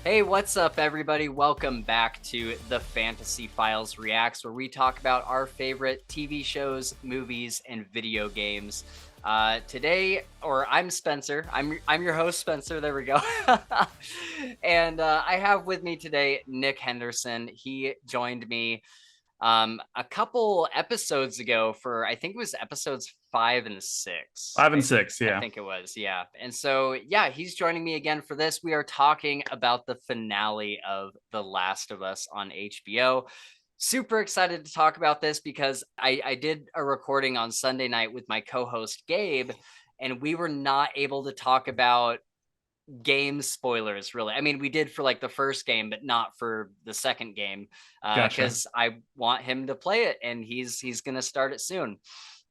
Hey, what's up, everybody? Welcome back to the Fantasy Files Reacts, where we talk about our favorite TV shows, movies, and video games. I'm Spencer. I'm your host, Spencer. There we go. And I have with me today Nick Henderson. He joined me a couple episodes ago for, I think it was episodes 5 and 6. 5 and 6, I yeah. think it was, yeah. And so, yeah, he's joining me again for this. We are talking about the finale of The Last of Us on HBO. Super excited to talk about this because I did a recording on Sunday night with my co-host Gabe, and we were not able to talk about game spoilers, really. I mean, we did for like the first game, but not for the second game, Gotcha. because I want him to play it, and he's gonna start it soon. I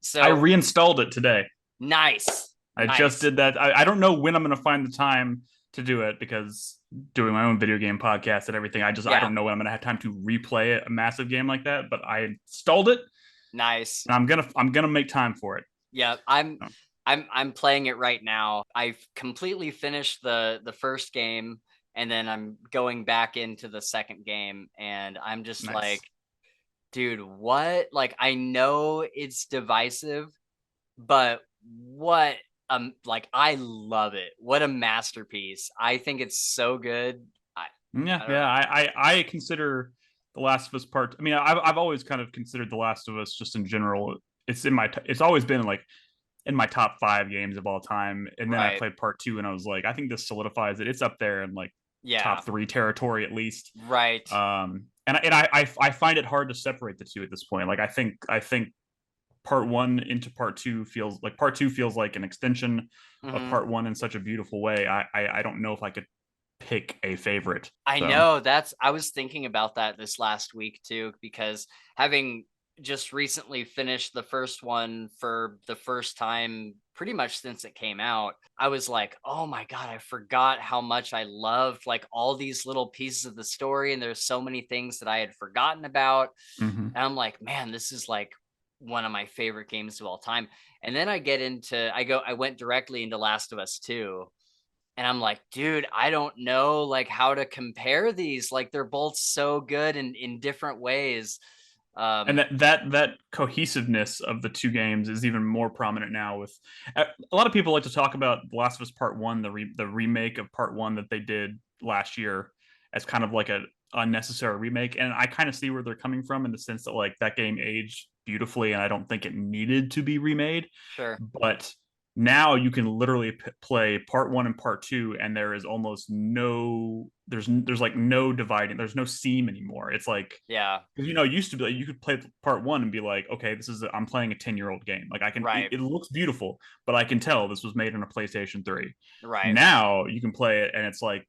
So reinstalled it today. nice, I just nice. did that. I don't know when I'm going to find the time to do it because doing my own video game podcast and everything, I Yeah, don't know when I'm going to have time to replay a massive game like that. But I installed it, nice. and I'm gonna make time for it. Yeah, So, I'm playing it right now. I've completely finished the first game, and then I'm going back into the second game, and I'm just like, nice. dude, what? Like, I know it's divisive, but what like, I love it. What a masterpiece. I think it's so good. Yeah, I don't yeah. know. I consider The Last of Us part. I mean, I've always kind of considered The Last of Us just in general. It's always been like in my top 5 games of all time. And then I Right. played part 2, and I was like, I think this solidifies it. It's up there in like Yeah. top 3 territory at least. Right. And I find it hard to separate the two at this point. Like I think part two feels like an extension of Mhm. part one in such a beautiful way. I don't know if I could pick a favorite. I So know, I was thinking about that this last week too, because having just recently finished the first one for the first time pretty much since it came out, I was like, oh my God, I forgot how much I loved like all these little pieces of the story. And there's so many things that I had forgotten about. mhm. And I'm like, man, this is like one of my favorite games of all time. And then I went directly into Last of Us 2, and I'm like, dude, I don't know like how to compare these. Like, they're both so good in different ways. And Um, that cohesiveness of the two games is even more prominent now. With a lot of people like to talk about The Last of Us Part One, the remake of Part One that they did last year, as kind of like a unnecessary remake. And I kind of see where they're coming from in the sense that like that game aged beautifully, and I don't think it needed to be remade. sure. But now you can literally play part one and part two, and there is almost no there's like no dividing. There's no seam anymore. It's like, Yeah. because it used to be like you could play part one and be like, okay, I'm playing a 10-year-old game. Like Right. it looks beautiful, but I can tell this was made on a PlayStation 3. Right. Now you can play it, and it's like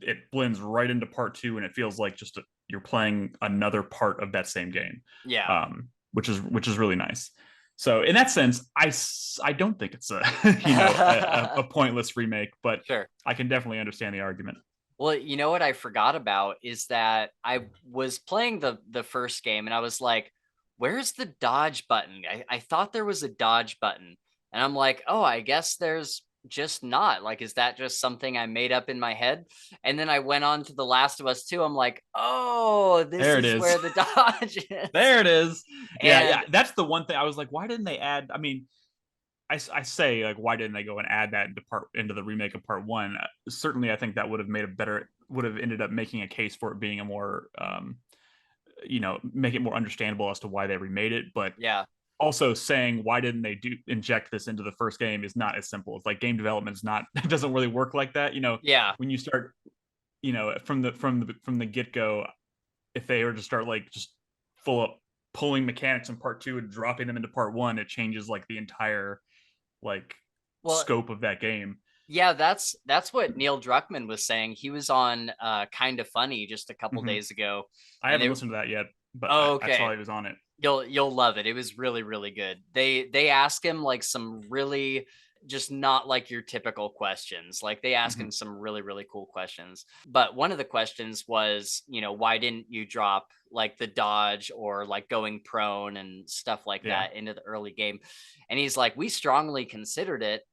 it blends right into part two, and it feels like you're playing another part of that same game, Yeah. which is really nice. So in that sense, I don't think it's a a pointless remake, but Sure. I can definitely understand the argument. Well, you know what I forgot about is that I was playing the first game, and I was like, where's the dodge button? I thought there was a dodge button. And I'm like, oh, I guess there's just not. Like, is that just something I made up in my head? And then I went on to The Last of Us 2. I'm like, oh, this There it is is. where the dodge is. There it is. Yeah, yeah. And That's the one thing I was like, why didn't they add? I mean, I say like, why didn't they go and add that into the remake of part one? Certainly, I think that would have ended up making a case for it being a more make it more understandable as to why they remade it. But yeah, also saying why didn't they do inject this into the first game is not as simple. It's like game development is not it doesn't really work like that. yeah. When you start, from the get go, if they were to start like just full up pulling mechanics in part two and dropping them into part one, it changes like the entire like Well, scope of that game. yeah, that's what Neil Druckmann was saying. He was on Kind of Funny just a couple Hmm. days ago, I and haven't they listened to that yet, but oh, I saw okay. he was on it. You'll love it. It was really really good. They ask him like some really just not like your typical questions. Like, they ask Hmm. him some really really cool questions. But one of the questions was, why didn't you drop like the dodge or like going prone and stuff like Yeah. that into the early game? And he's like, we strongly considered it,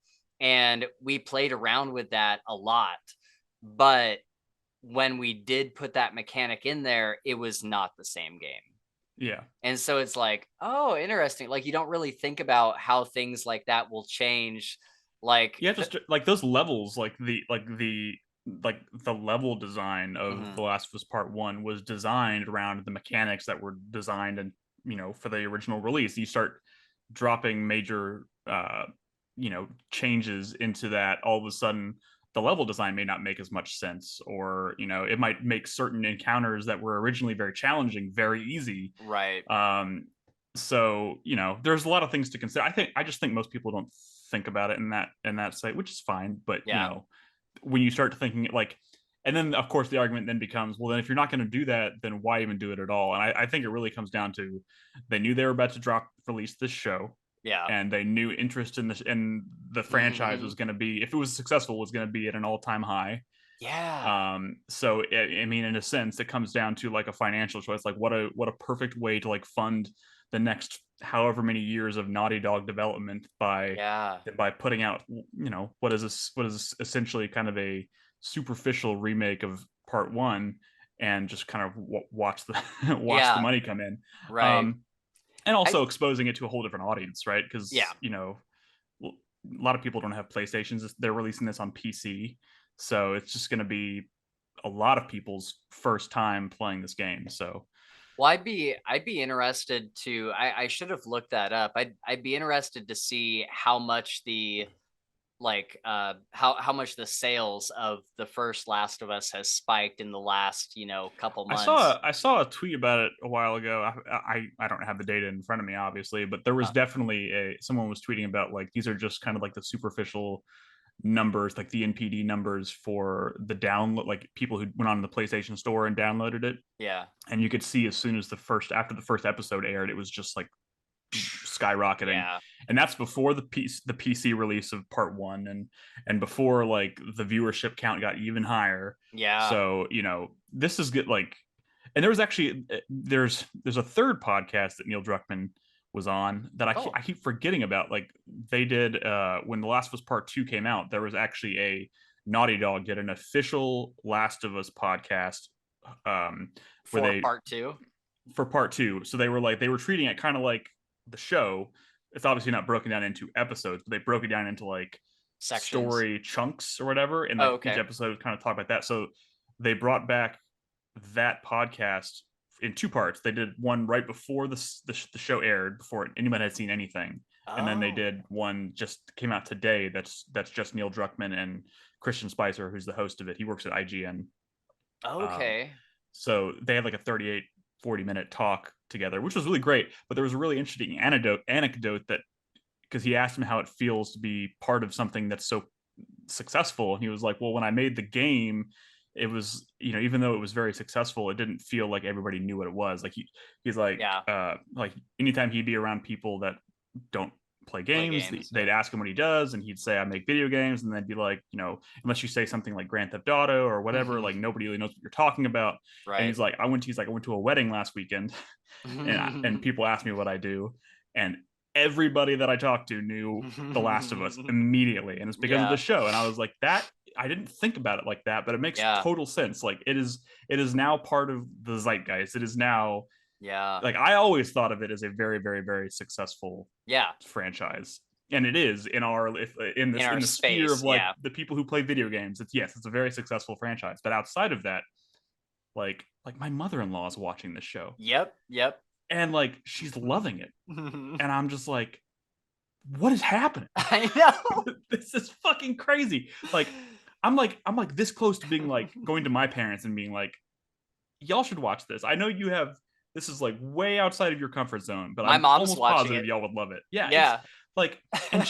and we played around with that a lot, but when we did put that mechanic in there, it was not the same game. Yeah. And so it's like, oh, interesting. Like you don't really think about how things like that will change. Like, Yeah, just like those levels, like the level design of mhm, The Last of Us Part One was designed around the mechanics that were designed and for the original release. You start dropping major changes into that, all of a sudden the level design may not make as much sense, or it might make certain encounters that were originally very challenging very easy. right. So there's a lot of things to consider. I just think most people don't think about it in that site, which is fine. But Yeah. when you start thinking it like, and then of course the argument then becomes, well, then if you're not going to do that, then why even do it at all? And I think it really comes down to, they knew they were about to release this show, Yeah. and they knew interest in the franchise was going to be, if it was successful, was going to be at an all-time high. Yeah. So I mean, in a sense, it comes down to like a financial choice. Like, what a perfect way to like fund the next however many years of Naughty Dog development Yeah. by putting out what is essentially kind of a superficial remake of Part One, and just kind of watch the watch the Yeah. money come in. Right. Um, and I also exposing it to a whole different audience, right? Yeah. Because a lot of people don't have PlayStations. They're releasing this on PC, so it's just going to be a lot of people's first time playing this game. So Well, I'd be interested to I should have looked that up. I'd be interested to see how much the how much the sales of the first Last of Us has spiked in the last, couple months. I saw a tweet about it a while ago. I don't have the data in front of me, obviously, but there was definitely someone was tweeting about like these are just kind of like the superficial numbers, like the NPD numbers for the download, like people who went on the PlayStation Store and downloaded it, Yeah. and you could see as soon as after the first episode aired, it was just like skyrocketing. Yeah. And that's before the PC release of Part One, and before like the viewership count got even higher. Yeah. So this is good. Like, and there was actually there's a third podcast that Neil Druckmann was on that Oh. I keep forgetting about. Like, they did when The Last of Us Part Two came out, there was actually a Naughty Dog did an official Last of Us podcast, where For they part 2. for Part Two. So they were treating it kind of like the show. It's obviously not broken down into episodes, but they broke it down into like Sections. story chunks or whatever, and Oh, like each okay. episode kind of talk about that. So they brought back that podcast in two parts. They did one right before the show aired, before anyone had seen anything, and then they Oh. did one just came out today. That's just Neil Druckmann and Christian Spicer, who's the host of it. He works at IGN. Um, Okay. so they had like a 40-minute talk together, which was really great. But there was a really interesting anecdote that, because he asked him how it feels to be part of something that's so successful, and he was like, well, when I made the game, it was, even though it was very successful, it didn't feel like everybody knew what it was. Like he's Yeah. like anytime he'd be around people that don't play Play games, games. they'd Yeah. ask him what he does, and he'd say, I make video games, and they'd be like, unless you say something like Grand Theft Auto or whatever, like nobody really knows what you're talking about. And Right. he's like, I went to a wedding last weekend, and people asked me what I do, and everybody that I talked to knew The Last of Us immediately, and it's because of the Yeah. show. And I was like, that I didn't think about it like that, but it makes Yeah. total sense. Like, it is now part of the zeitgeist. It is now, Yeah. like, I always thought of it as a very, very, very successful Yeah. franchise, and it is in our if in In this our in the sphere space. of like Yeah. the people who play video games. It's a very successful franchise. But outside of that, like my mother-in-law is watching this show, Yep. Yep. and like she's loving it, and I'm just like, what is happening? I know. This is fucking crazy. Like, I'm like this close to being like going to my parents and being like, y'all should watch this. I know you have, this is like way outside of your comfort zone, but My I'm mom's almost watching positive it. y'all would love it. Yeah, it's Yeah. like,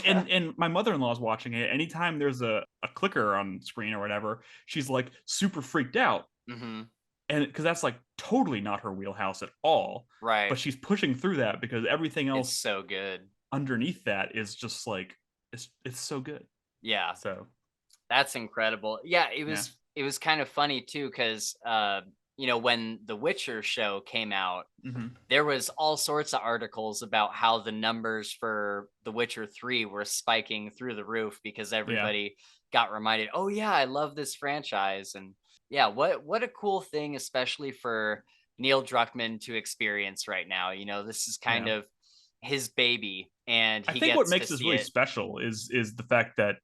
and my mother-in-law is watching it. Anytime there's a clicker on screen or whatever, she's like super freaked out. Hmm. And because that's like totally not her wheelhouse at all. Right. But she's pushing through that because everything It's else so good. underneath that is just like, it's so good. Yeah. So That's incredible. Yeah, it yeah. was kind of funny too because when the Witcher show came out, Mm-hmm. there was all sorts of articles about how the numbers for The Witcher 3 were spiking through the roof because Yeah. everybody got reminded, "Oh yeah, I love this franchise." And Yeah, what a cool thing, especially for Neil Druckmann to experience right now. This is kind Yeah. of his baby, and I he think what gets to makes this see really it. special is the fact that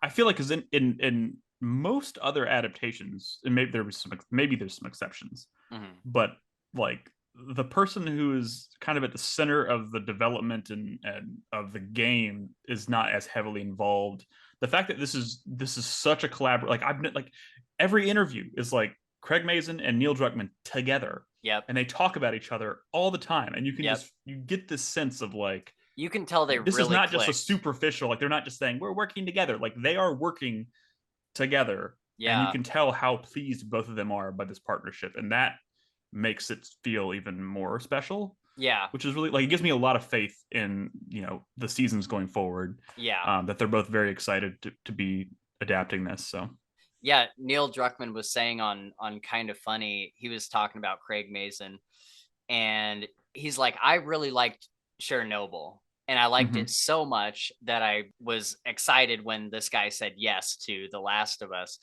I feel like, because in most other adaptations, and maybe there's some exceptions, Mhm. but like the person who is kind of at the center of the development and of the game is not as heavily involved. The fact that this is such a collaborative, like I've like every interview is like Craig Mazin and Neil Druckmann together, Yep. and they talk about each other all the time, and Yep. you get this sense of like You can tell they this is really not just a clicked. superficial, like they're not just saying we're working together, like they are working together, and you Yeah. can tell how pleased both of them are by this partnership, and that makes it feel even more special, Yeah. which is really like, it gives me a lot of faith in the seasons going forward, Yeah. that they're both very excited to be adapting this. So Yeah, Neil Druckmann was saying on Kind of Funny, he was talking about Craig Mazin, and he's like, I really liked Chernobyl, and I liked it mhm. so much that I was excited when this guy said yes to The Last of Us.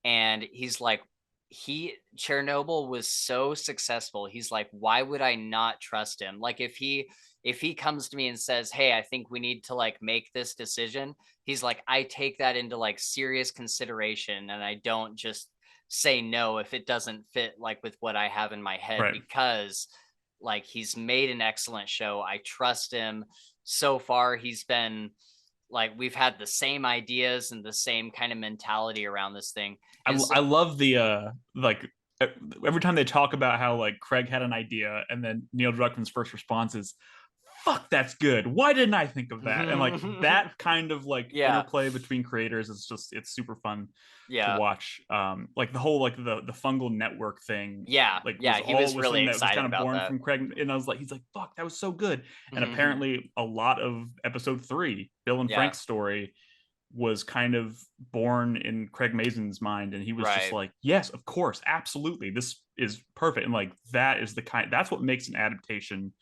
And he's like, he Chernobyl was so successful. He's like, why would I not trust him? Like, if he comes to me and says, hey, I think we need to like make this decision, he's like, I take that into like serious consideration, and I don't just say no if it doesn't fit like with what I have in my head, Right. because like he's made an excellent show. I trust him. So far he's been like, we've had the same ideas and the same kind of mentality around this thing. And so I love the like e- every time they talk about how like Craig had an idea and then Neil Druckmann's first response is, fuck, that's good, why didn't I think of that? And like that kind of like yeah, interplay between creators is just, it's super fun to yeah, watch. Like the whole, like the fungal network thing, yeah, like yeah, he was was really something that was excited kind of about born that. from Craig, and I was like, he's like, fuck, that was so good. And apparently a lot of episode 3, Bill and Yeah, Frank's story, was kind of born in Craig Mazin's mind, and he was just right, like, "Yes, of course, absolutely, this is perfect." And like that is the kind, that's what makes an adaptation.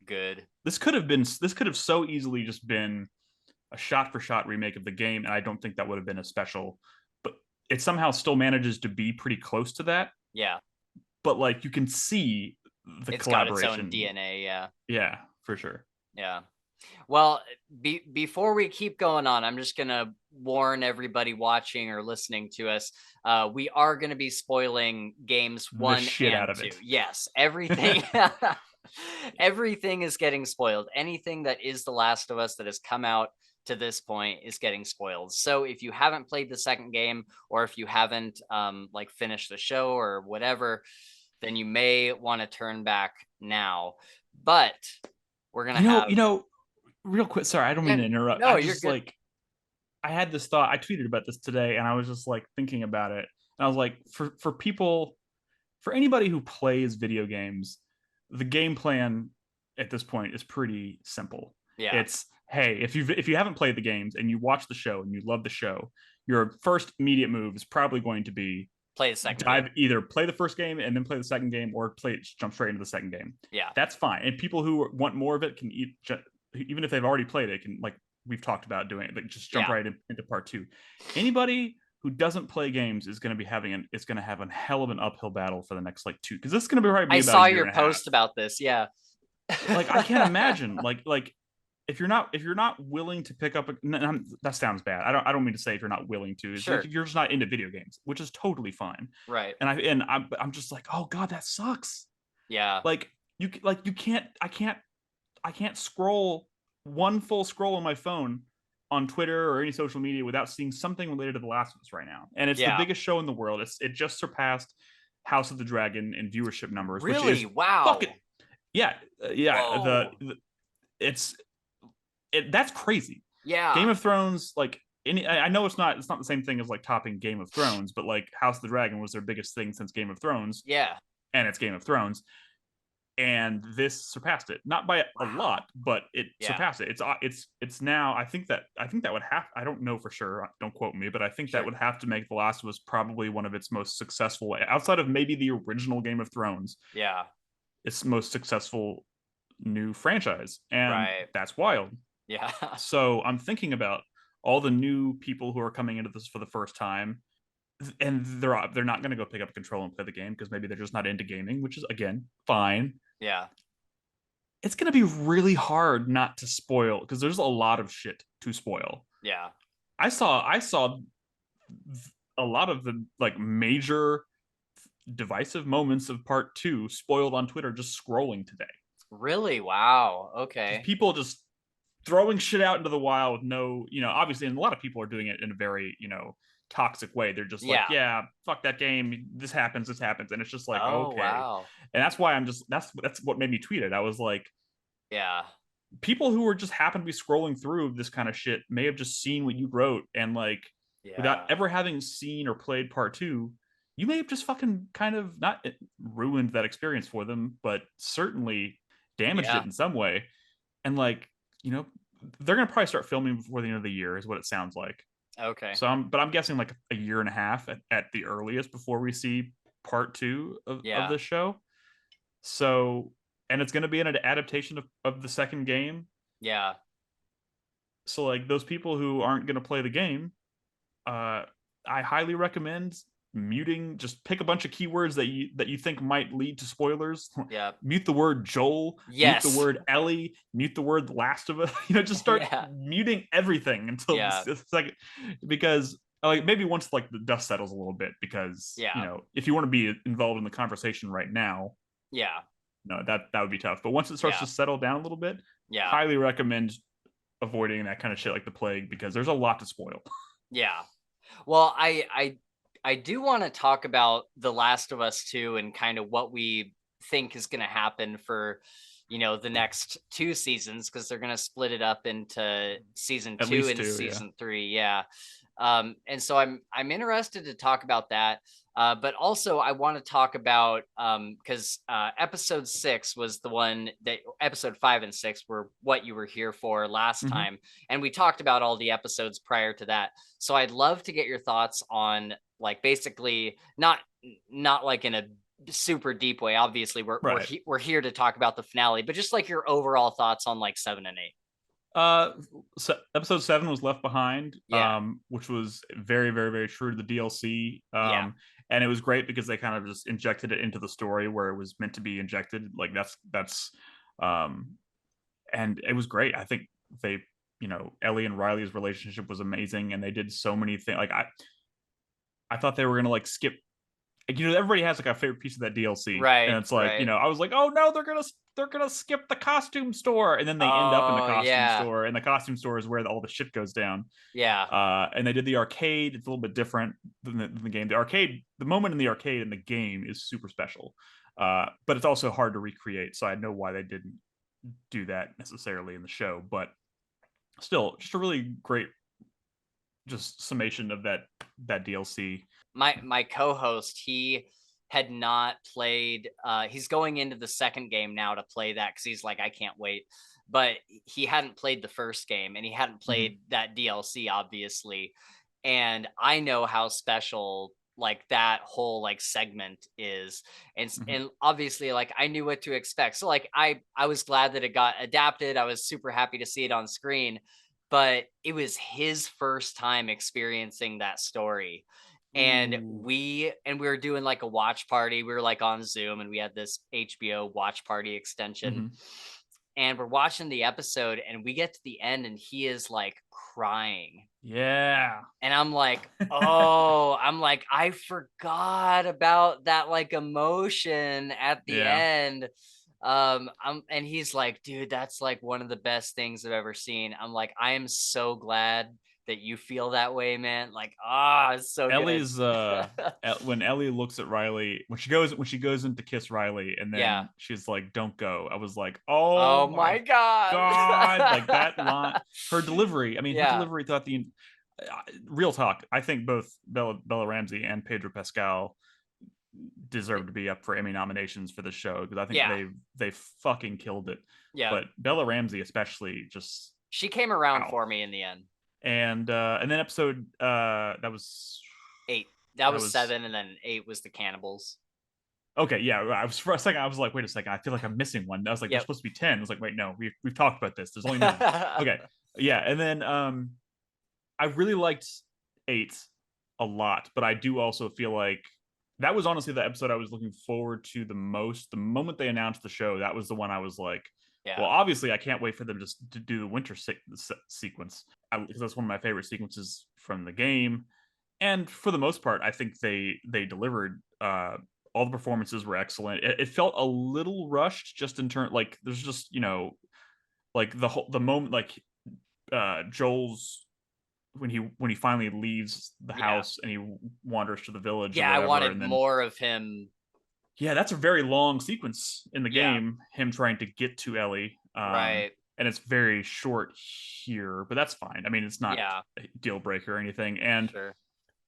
good. This could have so easily just been a shot for shot remake of the game, and I don't think that would have been as special. But it somehow still manages to be pretty close to that. Yeah, But like you can see the it's got its own collaboration. DNA. Yeah, Yeah, for sure. yeah. Well, before we keep going on, I'm just gonna warn everybody watching or listening to us. We are gonna be spoiling games The one shit out and of two. it. Yes, everything. Everything is getting spoiled. Anything that is The Last of Us that has come out to this point is getting spoiled. So if you haven't played the second game, or if you haven't like finished the show or whatever, then you may want to turn back now. But we're gonna have. Real quick, sorry, I don't mean Yeah, to interrupt. no, I you're just good. like, I had this thought. I tweeted about this today, and I was just like thinking about it. And I was like, for people, for anybody who plays video games, the game plan at this point is pretty simple. Yeah, It's, hey, if you haven't played the games and you watch the show and you love the show, your first immediate move is probably going to be play the second dive, game. either play the first game and then play the second game, or jump straight into the second game. Yeah, That's fine. And people who want more of it can even if they've already played it, can, like we've talked about doing it, like just jump yeah. right into part 2. Anybody who doesn't play games is going to be it's going to have a hell of an uphill battle for the next like 2, because this is going to be probably I be about a saw year your and a half. post about this. Yeah. Like I can't imagine, like if you're not willing to pick up that sounds bad. I don't mean to say if you're not willing to. It's like Sure. if you're just not into video games, which is totally fine. Right. And I'm just like, oh god, that sucks. Yeah. Like you can't, I can't scroll one full scroll on my phone on Twitter or any social media without seeing something related to The Last of Us right now. And it's the Yeah. biggest show in the world. It just surpassed House of the Dragon in viewership numbers, which Really? is Wow. fucking, yeah, yeah. Whoa. It's that's crazy. Yeah. Game of Thrones, like I know it's not the same thing as like topping Game of Thrones, but like House of the Dragon was their biggest thing since Game of Thrones, Yeah. and it's Game of Thrones, and this surpassed it, not by a Wow. lot, but it Yeah. surpassed it. It's now, I think that would have, I don't know for sure, don't quote me, but I think that Sure. would have to make The Last of Us probably one of its most successful, outside of maybe the original Game of Thrones, Yeah. its most successful new franchise, and Right. that's wild. Yeah. So I'm thinking about all the new people who are coming into this for the first time. and they're not going to go pick up a control and play the game because maybe they're just not into gaming, which is again fine. Yeah. It's going to be really hard not to spoil because there's a lot of shit to spoil. Yeah. I saw a lot of the like major divisive moments of part 2 spoiled on Twitter just scrolling today. Really? Wow. Just Okay. people just throwing shit out into the wild with no, obviously, and a lot of people are doing it in a very, toxic way. They're just like, Yeah. yeah, fuck that game. This happens, and it's just like, Oh, okay. wow. And that's why that's what made me tweet it. I was like, Yeah. people who were just happen to be scrolling through this kind of shit may have just seen what you wrote and like without Yeah. ever having seen or played part 2, you may have just fucking kind of not ruined that experience for them, but certainly damaged it Yeah. in some way. And like, you know, they're gonna probably start filming before the end of the year, is what it sounds like. Okay. So I'm guessing like a year and a half at the earliest before we see part 2 of Yeah. this show. So, and it's gonna be an adaptation of the second game. Yeah. So like those people who aren't gonna play the game, uh, I highly recommend muting. Just pick a bunch of keywords that you think might lead to spoilers. Yeah. Mute the word Joel, mute the Yes. word Ellie, mute the word Last of Us. Just start Yeah. muting everything until Yeah. the second, because like maybe once like the dust settles a little bit, because Yeah. if you want to be involved in the conversation right now, Yeah. no, that would be tough. But once it starts Yeah. to settle down a little bit, Yeah. highly recommend avoiding that kind of shit like the plague, because there's a lot to spoil. Yeah. Well, I do want to talk about The Last of Us 2 and kind of what we think is going to happen for, the next 2 seasons, because they're going to split it up into season At 2 least and 2, yeah. season 3. Yeah. And so I'm interested to talk about that. But also I want to talk about because episode 6 was the one that episode 5 and 6 were what you were here for last Mm-hmm. time, and we talked about all the episodes prior to that. So I'd love to get your thoughts on, like, basically not like in a super deep way. Obviously, Right. we're here to talk about the finale, but just like your overall thoughts on like 7 and 8. So episode 7 was Left Behind, Yeah. which was very, very, very true to the DLC. Yeah. And it was great because they kind of just injected it into the story where it was meant to be injected. Like um, and it was great. I think they, Ellie and Riley's relationship was amazing, and they did so many things. Like I thought they were gonna like skip. Everybody has like a favorite piece of that DLC, and Right. it's like, Right. I was like, oh no, they're gonna skip the costume store, and then they end up in the Oh, costume yeah. store, and the costume store is where all the shit goes down. Yeah. And they did the arcade. It's a little bit different than the game. The moment in the arcade in the game is super special, but it's also hard to recreate. So I know why they didn't do that necessarily in the show, but still, just a really great just summation of that DLC. My co-host, he had not played, he's going into the second game now to play that because he's like, I can't wait. But he hadn't played the first game, and he hadn't Mhm. played that DLC, obviously. And I know how special like that whole like segment is. Mhm. And obviously, like, I knew what to expect. So like I was glad that it got adapted. I was super happy to see it on screen, but it was his first time experiencing that story. And Ooh. we were doing like a watch party. We were like on Zoom, and we had this HBO watch party extension, Mhm. and we're watching the episode, and we get to the end, and he is like crying. Yeah. And I'm like, oh, I forgot about that like emotion at the Yeah. end. And he's like, dude, that's like one of the best things I've ever seen. I'm like, I am so glad that you feel that way, man. Like, it's so good. Ellie's when Ellie looks at Riley, when she goes in to kiss Riley, and Yeah. then she's like, "Don't go." I was like, "Oh Oh my my God. god!" Like that line, her delivery. I mean, her Yeah. delivery throughout the real talk. I think both Bella Ramsey and Pedro Pascal deserve to be up for Emmy nominations for the show, because I think Yeah. they fucking killed it. Yeah. But Bella Ramsey especially, just She came around wow. for me in the end. And then episode that was 8. That was was 7, and then 8 was the cannibals. okay. Yeah, I was for a second. I was like, wait a second. I feel like I'm missing one. I was like, there's Yep. supposed to be 10. I was like, wait, no, we've talked about this. There's only 9. Okay, yeah. And then I really liked 8 a lot, but I do also feel like that was honestly the episode I was looking forward to the most. The moment they announced the show, that was the one I was like, well, Yeah. obviously I can't wait for them to do the winter sequence, because that's one of my favorite sequences from the game. And for the most part, I think they delivered. All the performances were excellent. It felt a little rushed, just in turn, like there's just like the moment, like Joel's when he finally leaves the Yeah. house and he wanders to the village or Yeah, I whatever, wanted and then more of him. yeah, that's a very long sequence in the Yeah. game, him trying to get to Ellie. Right. And it's very short here, but that's fine. I mean, it's not Yeah. a deal breaker or anything. Sure.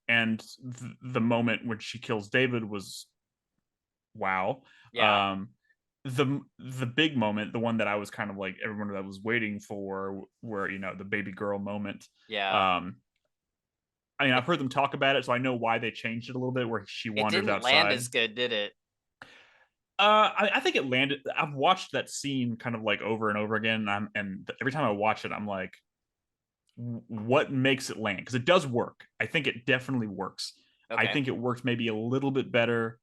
And the moment when she kills David was wow. Yeah. Um, the big moment, the one that I was kind of like everyone that was waiting for, where the baby girl moment. Yeah. Um, I mean, It I've heard them talk about it, so I know why they changed it a little bit, where she it wanders didn't land outside. as good, did it? I think it landed. I've watched that scene kind of like over and over again, and every time I watch it, I'm like, what makes it land? Because it does work. I think it definitely works. I Okay. think it works maybe a little bit better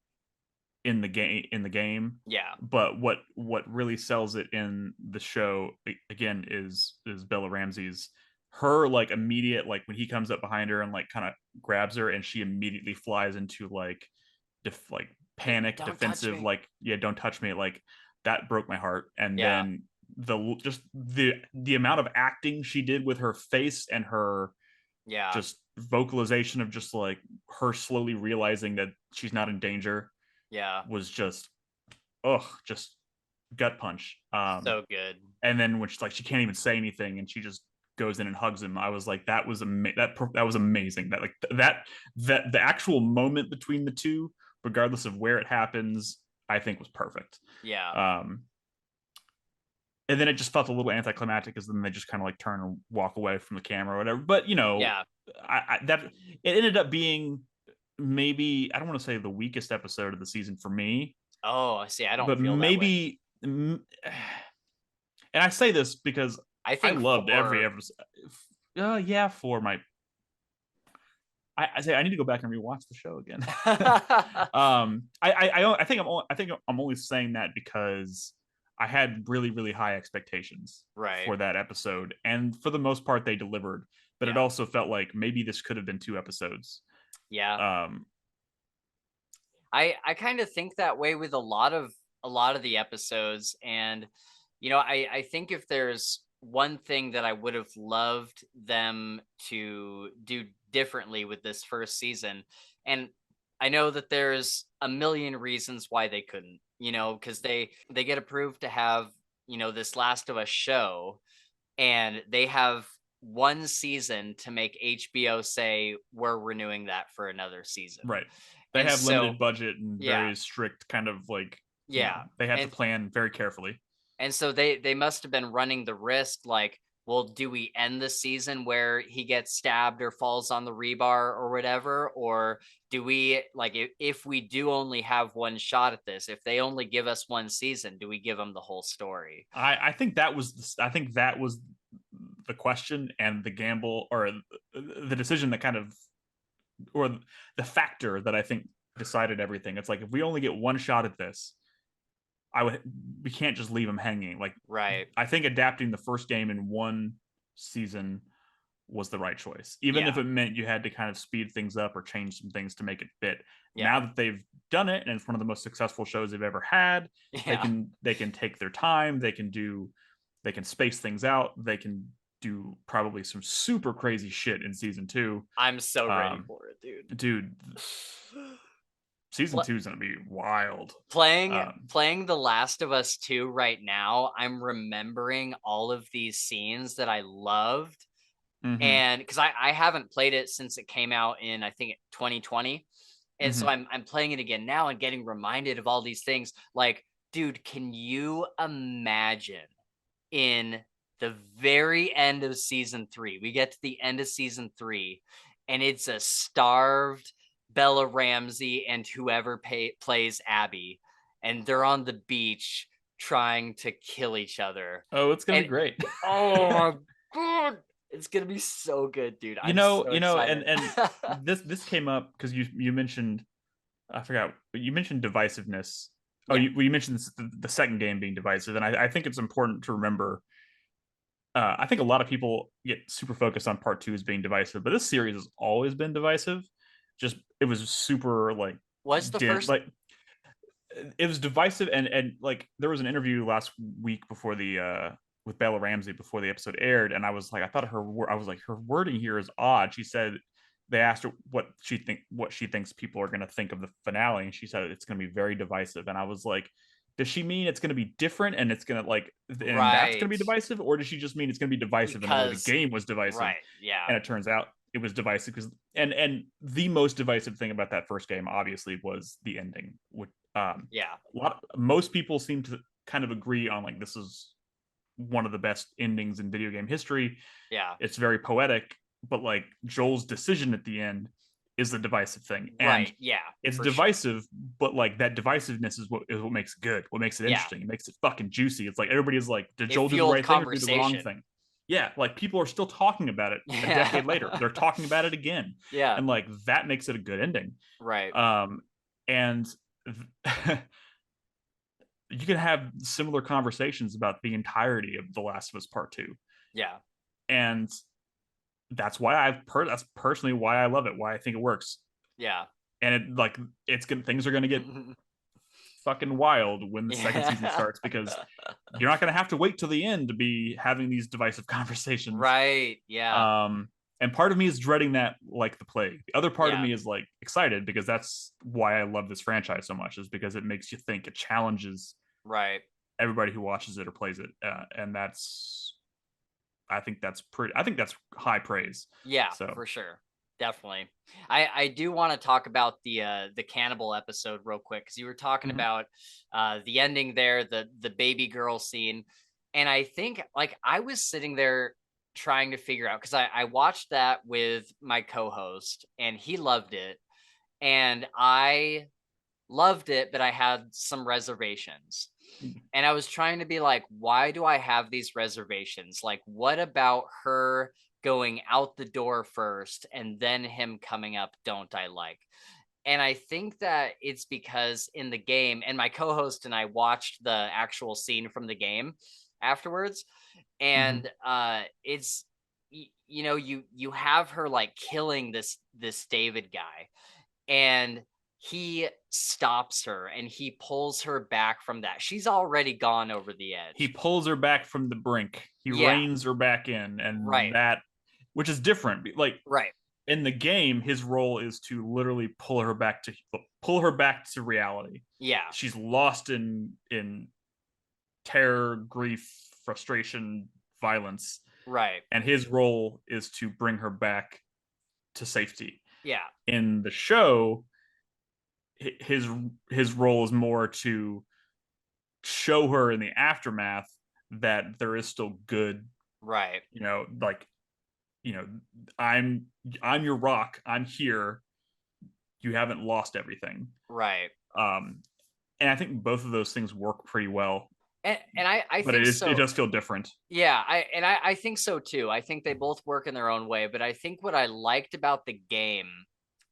in the game, Yeah. but what really sells it in the show again is Bella Ramsey's, her like immediate, like when he comes up behind her and like kind of grabs her and she immediately flies into like like Like, panic don't touch defensive, me. like yeah, don't touch me, like that broke my heart. And Yeah. then the amount of acting she did with her face and her Yeah. just vocalization of just like her slowly realizing that she's not in danger Yeah. was just, ugh, just gut punch. So good. And then when she's like, she can't even say anything, and she just goes in and hugs him. I was like, that was that was amazing. That like that the actual moment between the two, regardless of where it happens, I think was perfect. Yeah. Um, and then it just felt a little anticlimactic, because then they just kind of like turn and walk away from the camera or whatever. But Yeah. that it ended up being, maybe I don't want to say the weakest episode of the season for me, Oh, I see. I don't but feel that way. maybe, and I say this because I I think loved every 4. episode. Yeah, for my, I say I need to go back and rewatch the show again. I think I'm only saying that because I had really really high expectations Right. for that episode, and for the most part they delivered. But it Yeah. also felt like maybe this could have been 2 episodes. Yeah. Um, I kind of think that way with a lot of the episodes. And I think if there's one thing that I would have loved them to do differently with this first season, and I know that there's a million reasons why they couldn't, because they get approved to have, this Last of Us show, and they have one season to make HBO say we're renewing that for another season. right. They And have so limited budget and yeah, very strict kind of like, yeah. they have to And plan very carefully. and so they must have been running the risk, like, well, do we end the season where he gets stabbed or falls on the rebar or whatever? Or do we, like, if we do only have one shot at this, if they only give us one season, do we give them the whole story? I think that was the question and the gamble, or the decision that kind of, or the factor that I think decided everything. It's like, if we only get one shot at this, we can't just leave them hanging. Like, Right. I think adapting the first game in one season was the right choice, even Yeah. if it meant you had to kind of speed things up or change some things to make it fit. Yeah. Now that they've done it and it's one of the most successful shows they've ever had, Yeah. they can take their time. They can space things out. They can do probably some super crazy shit in season two. I'm so ready Um, for it, dude. dude, season two is gonna be wild. Playing Um, playing The Last of Us 2 right now, I'm remembering all of these scenes that I loved. mhm, And because I haven't played it since it came out in, I think, 2020. And so mhm. I'm playing it again now and getting reminded of all these things. Like, dude, can you imagine in the very end of season 3? We get to the end of season 3, and it's a starved Bella Ramsey and whoever plays Abby, and they're on the beach trying to kill each other. Oh, it's gonna be And great. oh my god, It's gonna be so good, dude. You I'm know, so and excited. this came up because you mentioned, I forgot, but you mentioned divisiveness. Oh, Yeah. you mentioned the second game being divisive, and I think it's important to remember. I think a lot of people get super focused on part two as being divisive, but this series has always been divisive. Just it was super like Was the first like it was divisive, and like there was an interview last week before the with Bella Ramsey before the episode aired, and I was like, I was like, her wording here is odd. She said they asked her what she thinks people are going to think of the finale, and she said it's going to be very divisive, and I was like, does she mean it's going to be different and it's going to like and that's going to right? be divisive, or does she just mean it's going to be divisive in the way the Because game was divisive? right, yeah, And it turns out it was divisive because and the most divisive thing about that first game obviously was the ending, which yeah, most people seem to kind of agree on like this is one of the best endings in video game history. yeah, It's very poetic, but like Joel's decision at the end is the divisive thing, and right, yeah, it's for sure. divisive, but like that divisiveness is what makes it good, what makes it Yeah, interesting, it makes it fucking juicy. It's like everybody's like, did it Joel do the fueled right thing or do the wrong conversation. thing? Yeah, like people are still talking about it a decade later. Yeah, They're talking about it again, yeah, and like that makes it a good ending. right, Um, and you can have similar conversations about the entirety of The Last of Us Part Two, yeah, and that's personally why I love it, why I think it works. yeah, And it like it's gonna things are gonna get fucking wild when the second season yeah, starts because you're not gonna have to wait till the end to be having these divisive conversations. right, yeah, Um, and part of me is dreading that like the plague. The other part of yeah, me is like excited because that's why I love this franchise so much, is because it makes you think, it challenges right. everybody who watches it or plays it, and that's I think that's high praise. Yeah, So for sure. Definitely. I do want to talk about the cannibal episode real quick because you were talking mhm. about the ending there, the baby girl scene. And I think like I was sitting there trying to figure out because I watched that with my co-host and he loved it. And I loved it, but I had some reservations. And I was trying to be like, why do I have these reservations? Like, what about her going out the door first and then him coming up don't I like? And I think that it's because in the game, and my co host and I watched the actual scene from the game afterwards. Mhm. And it's, you know, you have her like killing this David guy and he stops her and he pulls her back from that. She's already gone over the He edge. pulls her back from the brink. He Yeah, reins her back in, and right, that, which is different. Like right. in the game, his role is to literally pull her back to reality. Yeah, She's lost in terror, grief, frustration, violence, right. and his role is to bring her back to safety. Yeah, In the show, his his role is more to show her in the aftermath that there is still good, right, like, you know, i'm I'm your rock, I'm here, you haven't lost everything. right. um and I think both of those things work pretty well, And I but think it so. does feel different. Yeah, I think so too. I think they both work in their own way, but I think what I liked about the game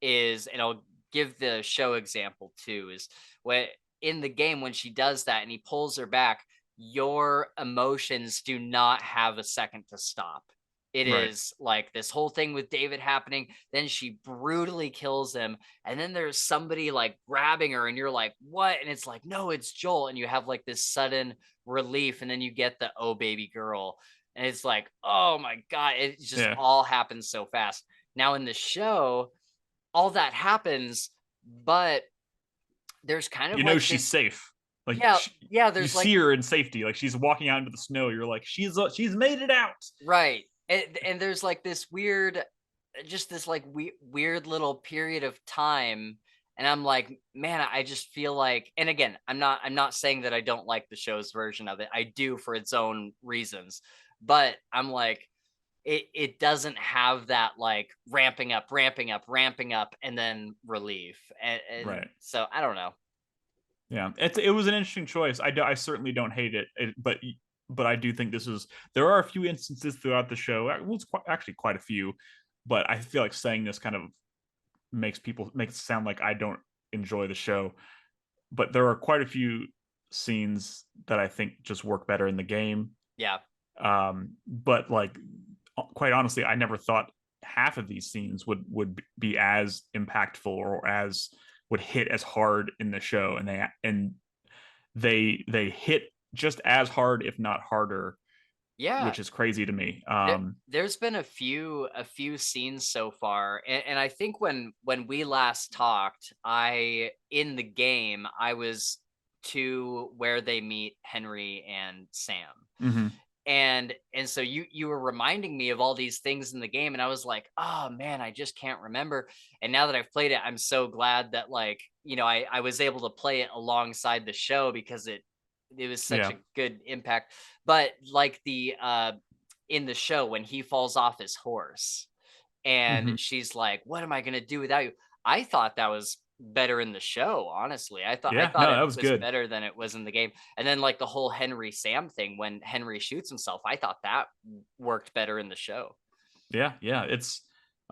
is, and I'll give the show example too, is when in the game when she does that and he pulls her back, your emotions do not have a second to stop. It Right. is like this whole thing with David happening, then she brutally kills him, and then there's somebody like grabbing her, and you're like, what? And it's like, no, it's Joel, and you have like this sudden relief, and then you get the oh baby girl, and it's like, oh my god, it just Yeah. all happens so fast. Now in the show all that happens, but there's kind of You know like she's this, safe. Like yeah, yeah, you there's like see her in safety, like she's walking out into the snow, you're like, she's made it out. right, and there's like this weird, just this like weird little period of time, and I'm like, man, I just feel like, and again, I'm not saying that I don't like the show's version of it. I do for its own reasons, but I'm like, it doesn't have that like ramping up and then relief, and Right. so I don't know. Yeah, it was an interesting choice. I certainly don't hate it, but but I do think there are a few instances throughout the show. Well, it's actually quite a few, but I feel like saying this kind of makes it sound like I don't enjoy the show. But there are quite a few scenes that I think just work better in the game. Yeah. But like, quite honestly, I never thought half of these scenes would be as impactful or as would hit as hard in the show, and they hit just as hard, if not harder, Yeah. which is crazy to me. There's been a few scenes so far, and I think when we last talked, I in the game I was to where they meet Henry and Sam. Mhm. And so you were reminding me of all these things in the game, and I was like, oh man, I just can't remember. And now that I've played it, I'm so glad that, like, I was able to play it alongside the show because it was such Yeah. a good impact. But like the in the show when he falls off his horse and Mhm. she's like, what am I gonna do without you? I thought that was better in the show, honestly. I Yeah. thought No, it that was was good. better than it was in the game. And then like the whole Henry Sam thing when Henry shoots himself, I thought that worked better in the show. Yeah. Yeah. It's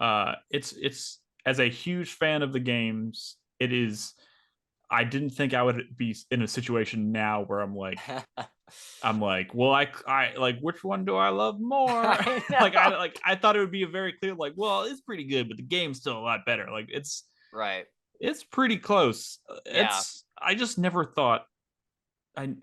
as a huge fan of the games, it is. I didn't think I would be in a situation now where I'm like, well, I like, which one do I love more? I like know. I thought it would be a very clear, like, well, it's pretty good, but the game's still a lot better. Like Right. it's pretty close. Yeah. It's I just never thought I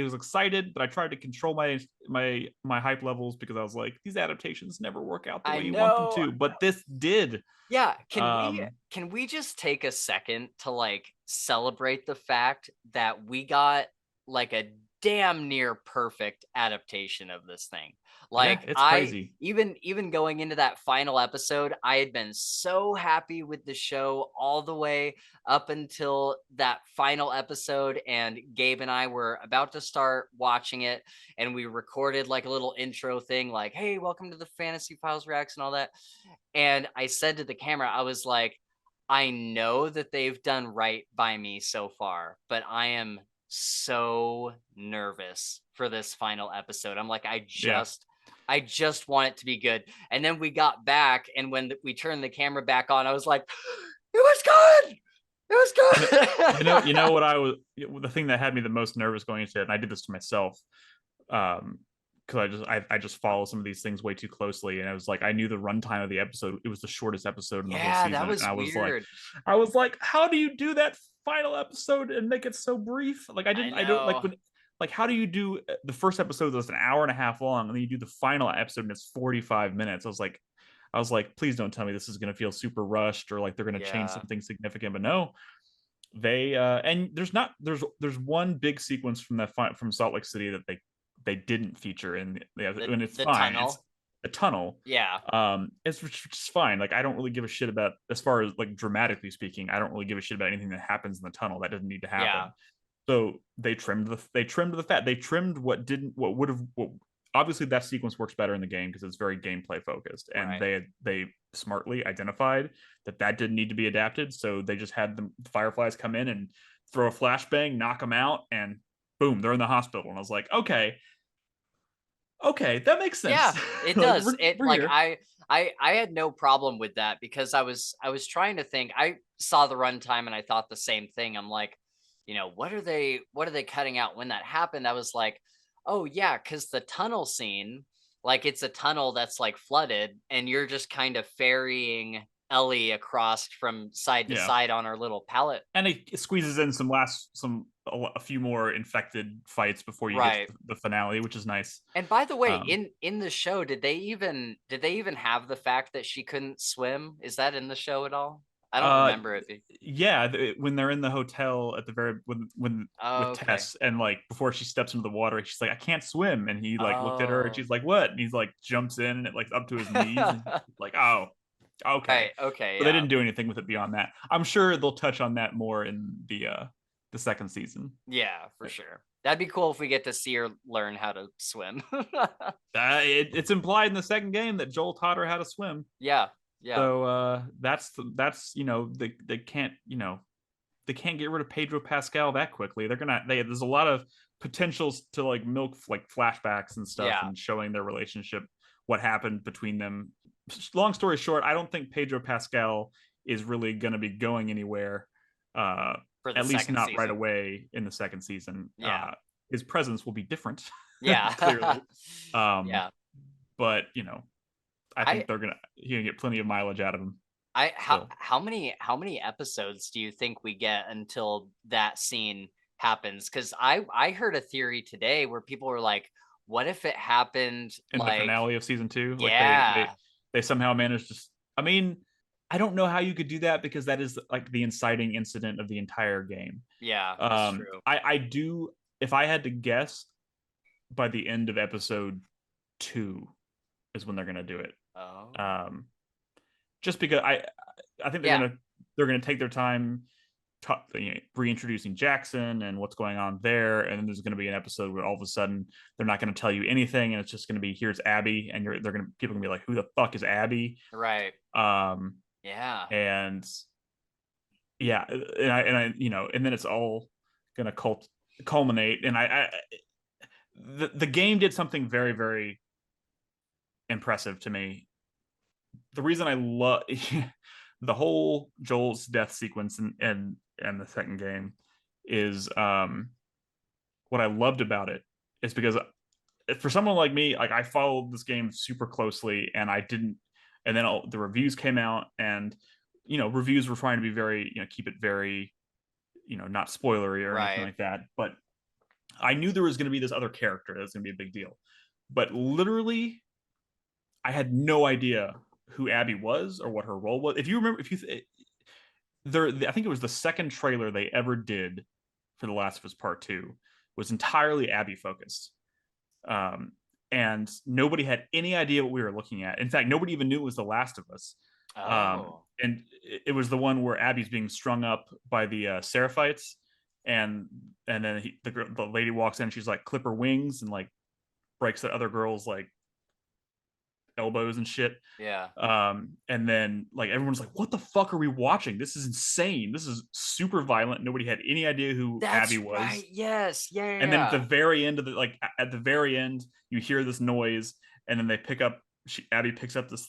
was excited, but I tried to control my hype levels because I was like, these adaptations never work out the I way you want them know. to, but this did. Yeah, Um, can we just take a second to like celebrate the fact that we got like a damn near perfect adaptation of this thing. yeah, Like it's I crazy. even going into that final episode, I had been so happy with the show all the way up until that final episode, and Gabe and I were about to start watching it, and we recorded like a little intro thing like, "Hey, welcome to the Fantasy Files Reacts" and all that. And I said to the camera, I was like, I know that they've done right by me so far, but I am so nervous for this final episode. I'm like, Yeah. I just want it to be good. And then we got back, and when we turned the camera back on, I was like, it was good. It You know, was you know good. what the thing that had me the most nervous going into it, and I did this to myself, because I just follow some of these things way too closely, and I was like, I knew the runtime of the episode. It was the shortest episode in the whole Yeah, that season, and was weird. I was like, how do you do that final episode and make it so brief? Like I I don't like know. when. Like, how do you do the first episode that's an hour and a half long, and then you do the final episode and it's 45 minutes? I was like, please don't tell me this is going to feel super rushed or like they're going to change Yeah. something significant. But no, they and there's one big sequence from from Salt Lake City that they didn't feature in and it's The fine. It's tunnel. a tunnel. Yeah. It's which is fine. Like, I don't really give a shit about, as far as like dramatically speaking, I don't really give a shit about anything that happens in the tunnel that doesn't need to Yeah. happen. So they trimmed the fat. They trimmed what would have what, obviously that sequence works better in the game because it's very gameplay focused, and Right. they smartly identified that didn't need to be adapted. So they just had the Fireflies come in and throw a flashbang, knock them out, and boom, they're in the hospital. And I was like, okay, that makes sense. Yeah, it like does. It we're like here. I had no problem with that because I was trying to think. I saw the runtime and I thought the same thing. I'm like, what are they cutting out when that happened? I was like, oh yeah, because the tunnel scene, like it's a tunnel that's like flooded, and you're just kind of ferrying Ellie across from side to Yeah, side on her little pallet. and it squeezes in a few more infected fights before you get Right. to the finale, which is nice. And by the way, Um, in the show, did they even have the fact that she couldn't swim? Is that in the show at all? I don't Uh, remember if it. yeah, when they're in the hotel at the very when Oh, with okay. Tess, and like before she steps into the water, she's like, I can't swim, and he like looked at her, and Oh. she's like, what? And he's like jumps in, and it like up to his knees, and like, oh, okay. Right. Okay. But they Yeah. didn't do anything with it beyond that. I'm sure they'll touch on that more in the second season. Yeah, for sure. That'd be cool if we get to see her learn how to swim. It's implied in the second game that Joel taught her how to swim. Yeah. Yeah. So that's they can't they can't get rid of Pedro Pascal that quickly. There's a lot of potentials to like milk like flashbacks and stuff Yeah. and showing their relationship, what happened between them. Long story short, I don't think Pedro Pascal is really going to be going anywhere. Uh, For the at least second not right season. away in the second season. Yeah. His presence will be different, Yeah. clearly. Um, Yeah. but I I think he gonna get plenty of mileage out of him I still. how many episodes do you think we get until that scene happens? Because I heard a theory today where people were like, "What if it happened In the like?" finale of season 2, like Yeah, they somehow managed to. I mean, I don't know how you could do that because that is like the inciting incident of the entire game. yeah, that's true. I do. If I had to guess, by the end of episode 2 is when they're gonna do it. Oh, Um, just because I think yeah, they're gonna take their time reintroducing Jackson and what's going on there, and then there's going to be an episode where all of a sudden they're not going to tell you anything, and it's just going to be here's Abby, and people are going to be like, who the fuck is Abby? right, Um, yeah, and yeah, and then it's all going to culminate, and the game did something very very impressive to me. The reason I love the whole Joel's death sequence and the second game is what I loved about it is because for someone like me, like I followed this game super closely and I didn't, and then the reviews came out and reviews were trying to be very keep it very not spoilery or anything right. like that, but I knew there was going to be this other character that was going to be a big deal, but literally I had no idea who Abby was or what her role was. If you remember, if you there, I think it was the second trailer they ever did for The Last of Us Part Two was entirely Abby focused, um, and nobody had any idea what we were looking at. In fact, nobody even knew it was The Last of Us. Oh, And it was the one where Abby's being strung up by the Seraphites, and then the lady walks in, and she's like clip her wings and like breaks the other girl's like elbows and shit. yeah, And then like everyone's like, what the fuck are we watching? This is insane. This is super violent. Nobody had any idea who that's Abby right. was. Yes, And then at the yeah, very end of at the very end, you hear this noise, and then Abby picks up this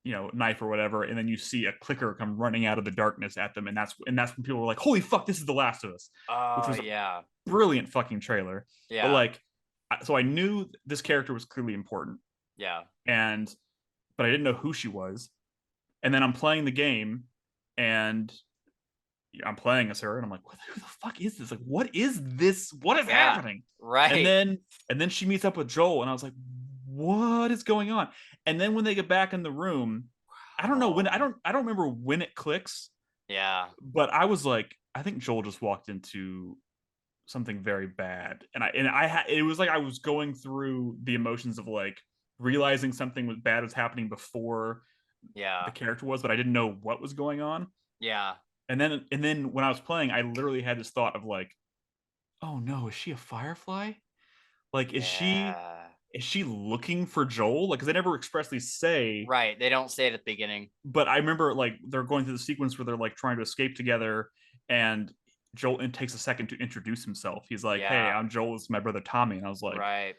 knife or whatever, and then you see a clicker come running out of the darkness at them, and that's when people were like, holy fuck, this is The Last of Us, which oh was a yeah, brilliant fucking trailer. But yeah, like, so I knew this character was clearly important, yeah, and but I didn't know who she was. And then I'm playing the game, and I'm playing as her, and I'm like, who the fuck is this? Like, what is this? What is yeah, happening? And right. then she meets up with Joel, and I was like, what is going on? And then when they get back in the room, I don't know when Oh, I don't remember when it clicks, yeah, but I was like, I think Joel just walked into something very bad, it was like I was going through the emotions of like realizing something was bad was happening before the yeah, character was, but I didn't know what was going on. yeah, And then when I was playing, I literally had this thought of like, oh no, is she a Firefly? Like, yeah. is she looking for Joel? Like, because they never expressly say. Right, they don't say it at the beginning. But I remember like they're going through the sequence where they're like trying to escape together, and Joel takes a second to introduce himself. He's like, "Hey, Yeah, I'm Joel. This is my brother Tommy." And I was like, right.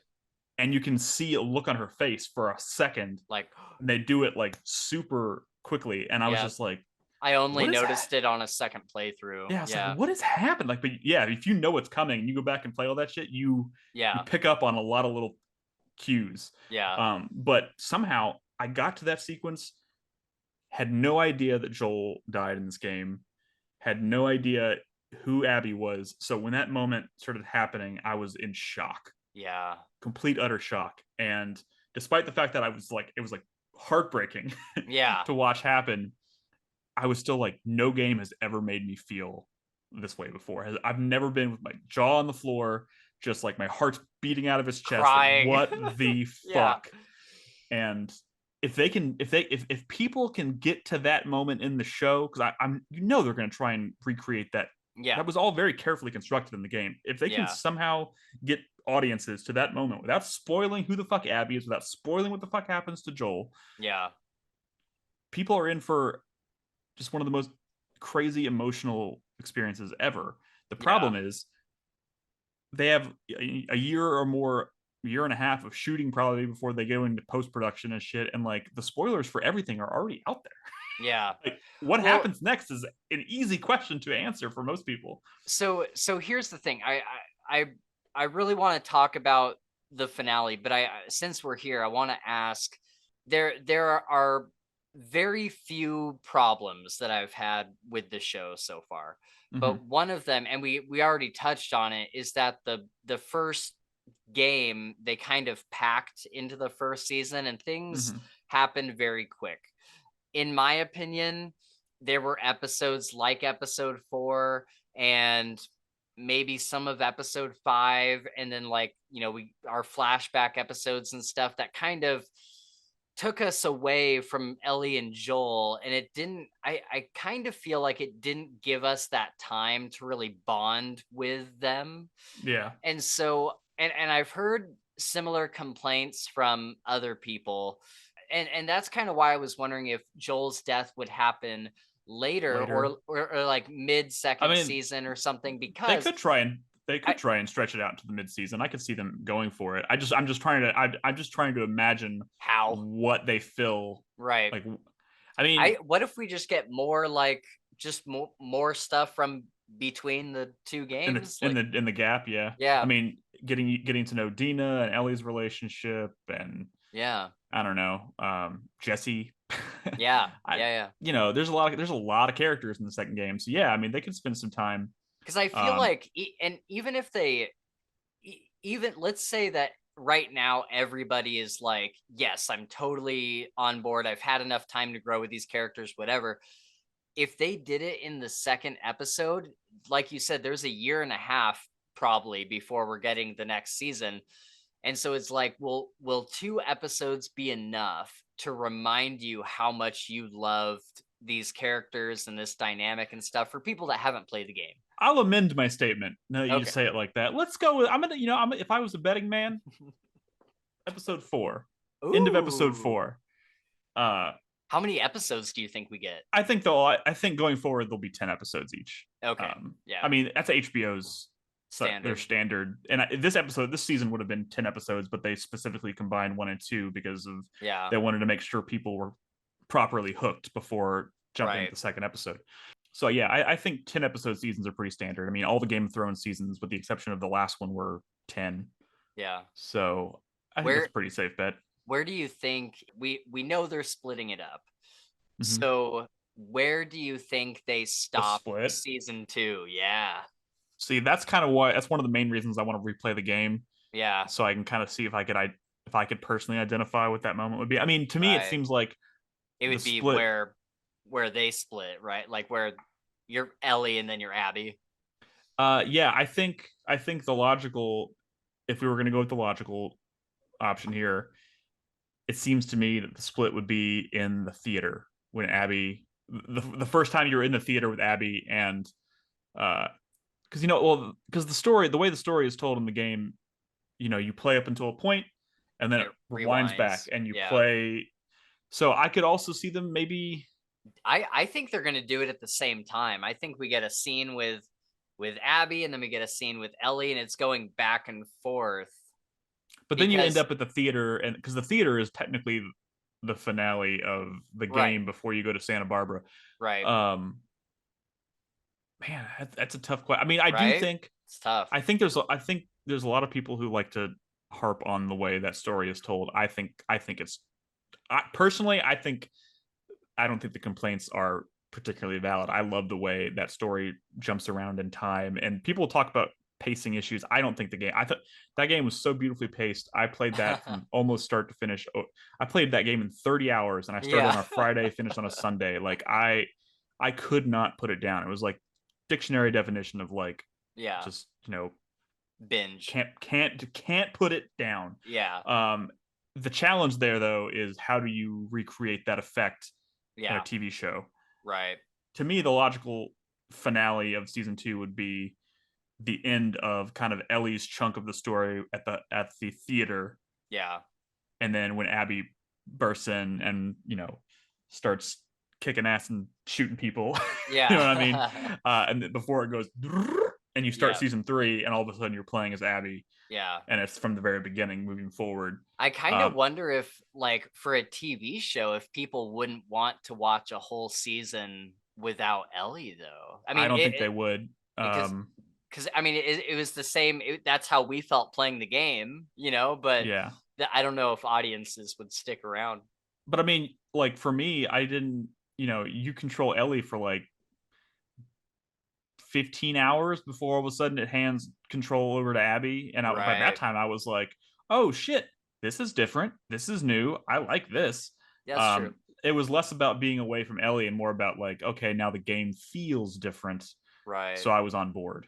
and you can see a look on her face for a second, Like, and they do it like super quickly, and I was yeah, just like, I only "What is that?" noticed it on a second playthrough. Yeah, it's like, Yeah, what has happened? Like, but yeah, if you know what's coming and you go back and play all that shit, you yeah, pick up on a lot of little cues. yeah, But somehow I got to that sequence, had no idea that Joel died in this game, had no idea who Abby was. So when that moment started happening, I was in shock, yeah, complete utter shock. And despite the fact that I was like, it was like heartbreaking yeah, to watch happen, I was still like, no game has ever made me feel this way before. I've never been with my jaw on the floor, just like my heart's beating out of his chest. Like, crying. what the Yeah, fuck? And if they can, if people can get to that moment in the show, because I'm they're going to try and recreate that. yeah, That was all very carefully constructed in the game. If they can yeah, somehow get audiences to that moment without spoiling who the fuck Abby is, without spoiling what the fuck happens to Joel, yeah, people are in for just one of the most crazy emotional experiences ever. The Yeah. problem is they have a year or more, year and a half of shooting probably before they go into post production and shit, and like the spoilers for everything are already out there. Yeah. Like, what Well, happens next is an easy question to answer for most people. so here's the thing. I I really want to talk about the finale, but since we're here, I want to ask, there are very few problems that I've had with the show so far. Mm-hmm. But one of them, and we already touched on it, is that the first game they kind of packed into the first season and things Mm-hmm. happened very quick. In my opinion, there were episodes like episode 4 and maybe some of episode 5, and then, like, we our flashback episodes and stuff that kind of took us away from Ellie and Joel, and it didn't I kind of feel like it didn't give us that time to really bond with them. Yeah, And so, and I've heard similar complaints from other people, and that's kind of why I was wondering if Joel's death would happen later, later. or like mid I second mean, season or something, they because could try and I stretch it out to the mid-season. I could see them going for it. I'm just trying to I'm just trying to imagine how what they fill. right. Like, I mean, I What if we just get more, like, just more stuff from between the two games, like, in the gap, yeah. I yeah, mean, getting to know Dina and Ellie's relationship, and yeah, I don't know, Jesse. yeah, I yeah. there's a lot of characters in the second game, so yeah, I mean they could spend some time. Because I feel Um, like, and even if they, even let's say that right now everybody is like, yes, I'm totally on board, I've had enough time to grow with these characters, whatever. If they did it in the second episode, like you said, there's a year and a half probably before we're getting the next season. And so it's like, will 2 episodes be enough to remind you how much you loved these characters and this dynamic and stuff, for people that haven't played the game? I'll amend my statement. No, you Okay. just say it like that. Let's go with I'm gonna if I was a betting man, episode 4, end of episode Ooh. 4. Uh, How many episodes do you think we get? I think going forward there'll be 10 episodes each. Okay. Yeah. I mean that's HBO's their Standard. standard. And this season would have been 10 episodes, but they specifically combined 1 and 2 because of Yeah. they wanted to make sure people were properly hooked before jumping into Right. the second episode. So yeah, I think 10 episode seasons are pretty standard. I mean, all the Game of Thrones seasons, with the exception of the last one, were 10. Yeah. So I think that's Where a pretty safe bet. where do you think, we know they're splitting it up. Mm-hmm. So where do you think they The stop split. season 2? Yeah. See, that's kind of why that's one of the main reasons I want to replay the game, Yeah. so I can kind of see if I could personally identify what that moment would be. I mean, to me, it Right. seems like It the would be split. where they split, right? Like where you're Ellie and then you're Abby. Yeah, I think the logical, if we were going to go with the logical option here, it seems to me that the split would be in the theater when Abby, the first time you're in the theater with Abby, and because because the way the story is told in the game, you play up until a point, and then And it it rewinds back, rewinds. and you Yeah. play. So I could also see them maybe, I think they're gonna do it at the same time. I think we get a scene with Abby, and then we get a scene with Ellie, and it's going back and forth but then you end because up at the theater, and because the theater is technically the finale of the right, game before you go to Santa Barbara. right, Um, Man, that's a tough question. I mean, I do right. think It's tough. I think there's a lot of people who like to harp on the way that story is told. I think it's personally I don't think the complaints are particularly valid. I love the way that story jumps around in time, and people talk about pacing issues. I don't think the game. I thought that game was so beautifully paced. I played that from almost start to finish. I played that game in 30 hours, and I started Yeah. on a Friday, finished on a Sunday. Like I could not put it down. It was like dictionary definition of like Yeah. just Binge. can't put it down. Yeah. The challenge there though is how do you recreate that effect in a Yeah. TV show? Right. To me, the logical finale of season 2 would be the end of kind of Ellie's chunk of the story at the theater, Yeah. and then when Abby bursts in and starts kicking ass and shooting people. You know what I mean? Yeah. And before it goes, and you start Yeah. season 3, and all of a sudden you're playing as Abby, Yeah. and it's from the very beginning moving forward. I kind of Um, wonder if, like, for a TV show, if people wouldn't want to watch a whole season without Ellie, though. I I mean, don't think they would. because I mean, it was the same. That's how we felt playing the game, But Yeah, I don't know if audiences would stick around. but I mean, like for me, I didn't. You control Ellie for like 15 hours before all of a sudden it hands control over to Abby. And by that Right. time, I was like, oh shit, this is different. This is new. I like this. That's true. It was less about being away from Ellie and more about like, okay, now the game feels different. Right. So I was on board.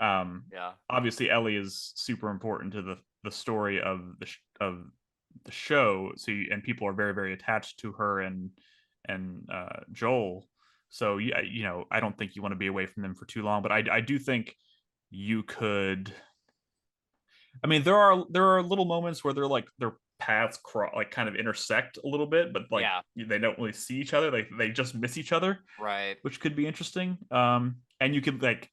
Yeah. Obviously, Ellie is super important to the story of the show. So and people are very very attached to her and Joel. So yeah, I don't think you want to be away from them for too long. But I do think you could. I mean, there are little moments where their paths like kind of intersect a little bit, but like Yeah. they don't really see each other. They just miss each other, Right. which could be interesting. And you could like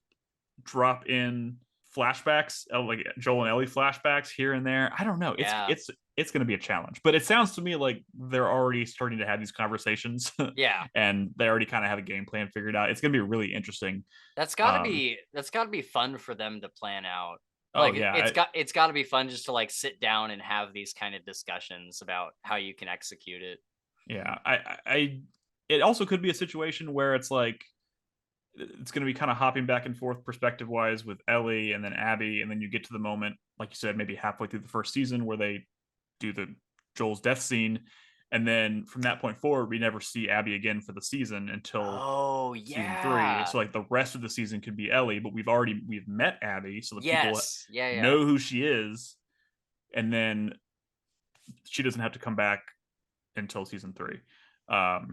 drop in flashbacks, like Joel and Ellie flashbacks here and there. I don't know. It's Yeah. it's it's going to be a challenge, but it sounds to me like they're already starting to have these conversations, Yeah. and they already kind of have a game plan figured out. It's going to be really interesting. That's got to be fun for them to plan out. Oh Like yeah, it's got to be fun just to like sit down and have these kind of discussions about how you can execute it. yeah. It also could be a situation where it's like it's going to be kind of hopping back and forth perspective wise with Ellie and then Abby, and then you get to the moment, like you said, maybe halfway through the first season where they do the Joel's death scene, and then from that point forward, we never see Abby again for the season until Oh, season 3. yeah. So like the rest of the season could be Ellie, but we've met Abby, so the people Yes. Yeah, yeah. know who she is, and then she doesn't have to come back until season 3.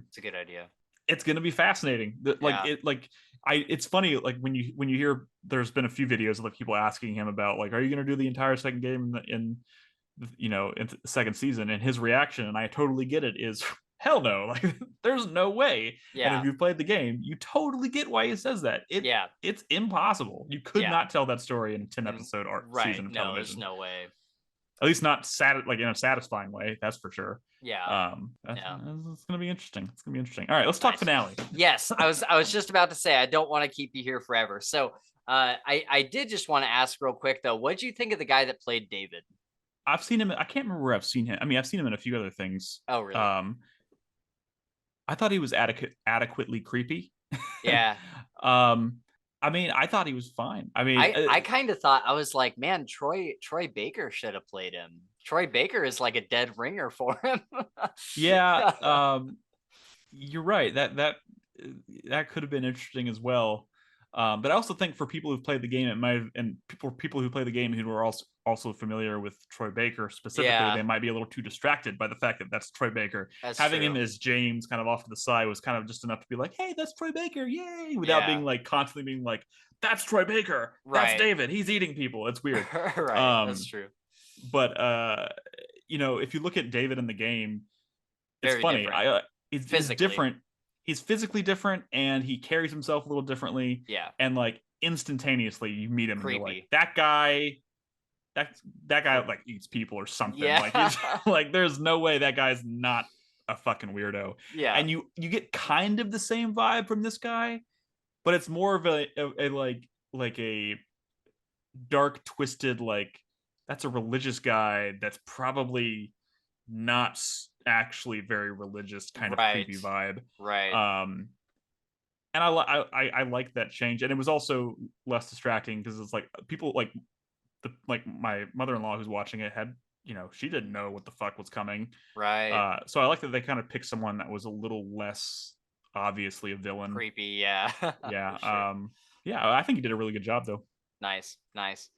It's a good idea. It's going to be fascinating. Yeah. It's funny like when you hear there's been a few videos of like people asking him about like, are you going to do the entire second game in the second season, and his reaction, and I totally get it, is hell no. Like there's no way. And if Yeah. you've played the game, you totally get why he says that. Yeah. It's impossible. You could Yeah. not tell that story in a 10 And episode art right. season of No, there's television. no way. At least not like in a satisfying way, that's for sure. Yeah. Yeah. It's gonna be interesting. It's gonna be interesting. All right, let's talk Nice. finale. Yes, I was just about to say I don't want to keep you here forever. So I did just want to ask real quick though, what do you think of the guy that played David? I've seen him. I can't remember where I've seen him. I mean, I've seen him in a few other things. Oh, really? Um, I thought he was adequately creepy. Yeah. um, I mean, I thought he was fine. I mean, I kind of thought, I was like, man, Troy Baker should have played him. Troy Baker is like a dead ringer for him. yeah. You're right. That could have been interesting as well. But I also think for people who've played the game, it might have, and people who play the game who are also familiar with Troy Baker specifically, Yeah, they might be a little too distracted by the fact that that's Troy Baker. that's Having true. him as James kind of off to the side was kind of just enough to be like, hey, that's Troy Baker, yay, without Yeah, being like constantly being like, that's Troy Baker, that's right. David, he's eating people. It's weird. Right, that's Um, true. but if you look at David in the game, it's Very funny. different He's physically. different. He's physically different, and he carries himself a little differently. Yeah, And like instantaneously, you meet him, and you're like, creepy. that guy. That guy like eats people or something. Yeah. Like he's like, there's no way that guy's not a fucking weirdo. Yeah, And you get kind of the same vibe from this guy, but it's more of a like a dark, twisted, like that's a religious guy that's probably not actually very religious kind of right, creepy vibe. right. Um, and I like that change, and it was also less distracting because it's like people like my mother-in-law who's watching it had she didn't know what the fuck was coming. Right. So I like that they kind of picked someone that was a little less obviously a villain. Creepy, yeah. Yeah. For sure. Yeah, I think he did a really good job though. Nice, nice.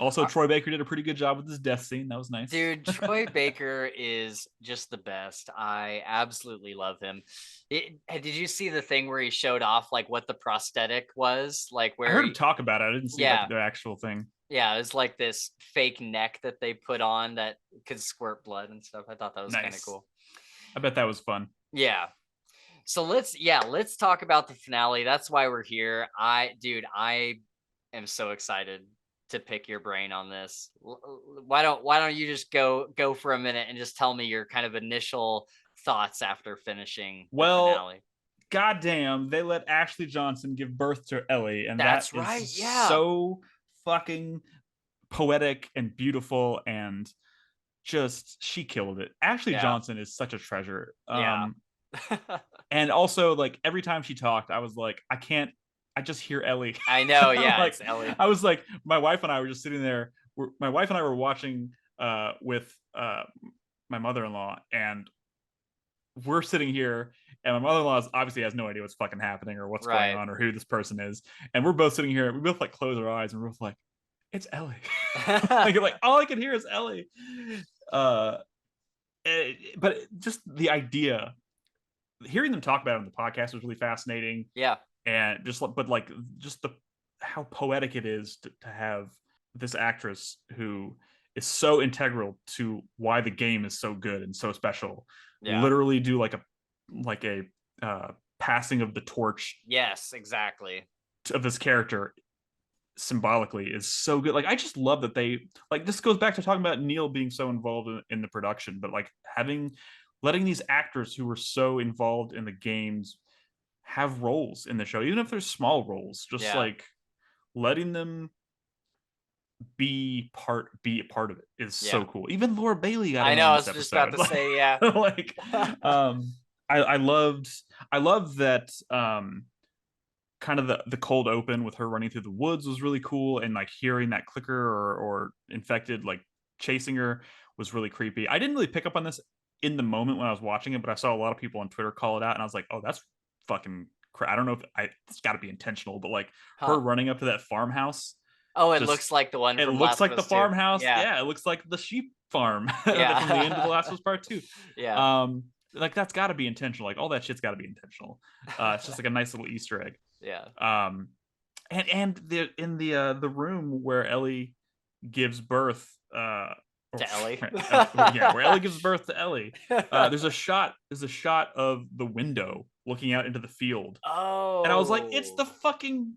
Also, Uh, Troy Baker did a pretty good job with his death scene. That was nice. Dude, Troy Baker is just the best. I absolutely love him. Did you see the thing where he showed off like what the prosthetic was? Like I where heard him talk about it. I didn't see like yeah, the actual thing. yeah, it was like this fake neck that they put on that could squirt blood and stuff. I thought that was kind of Nice. cool. I bet that was fun. Yeah. So let's talk about the finale. That's why we're here. I am so excited to pick your brain on this. Why don't you just go for a minute and just tell me your kind of initial thoughts after finishing the Well, finale? goddamn, they let Ashley Johnson give birth to Ellie, and that That's is right. Yeah. so fucking poetic and beautiful, and just she killed it. Ashley Yeah. Johnson is such a treasure. Yeah. And also like every time she talked, I was like, I can't. I just hear Ellie. I know. Yeah, Like it's Ellie. I was like, my wife and I were just sitting there. My wife and I were watching with my mother-in-law, and we're sitting here, and my mother-in-law obviously has no idea what's fucking happening or what's going Right. on or who this person is, and we're both sitting here. We both like close our eyes, and we're both like, it's Ellie. Like all I can hear is Ellie. Uh, but just the idea, hearing them talk about it on the podcast was really fascinating, Yeah. and but like just the how poetic it is to have this actress who is so integral to why the game is so good and so special Yeah. literally do like a passing of the torch Yes, exactly. of this character symbolically is so good. Like I just love that they like this goes back to talking about Neil being so involved in the production, but like letting these actors who were so involved in the games have roles in the show, even if they're small roles, just Yeah. like letting them be a part of it is so Yeah. cool. Even Laura Bailey got I in know. on I this was just about episode. to say, yeah. Like um I loved that kind of the cold open with her running through the woods was really cool, and like hearing that clicker or infected like chasing her was really creepy. I didn't really pick up on this in the moment when I was watching it, but I saw a lot of people on Twitter call it out, and I was like, oh, that's fucking I don't know if it's got to be intentional, but like her Huh. running up to that farmhouse, Oh, it just looks like the one it from looks Last of like the Us 2. farmhouse. Yeah. Yeah, it looks like the sheep farm from the end of The Yeah. Last of Us Part Two. Yeah. Like that's got to be intentional. Like all that shit's got to be intentional. It's just like a nice little Easter egg. Yeah. Um, and the room where Ellie gives birth, or, To Ellie. yeah, where Ellie gives birth to Ellie. There's a shot. There's a shot of the window looking out into the field, and I was like, it's the Oh. fucking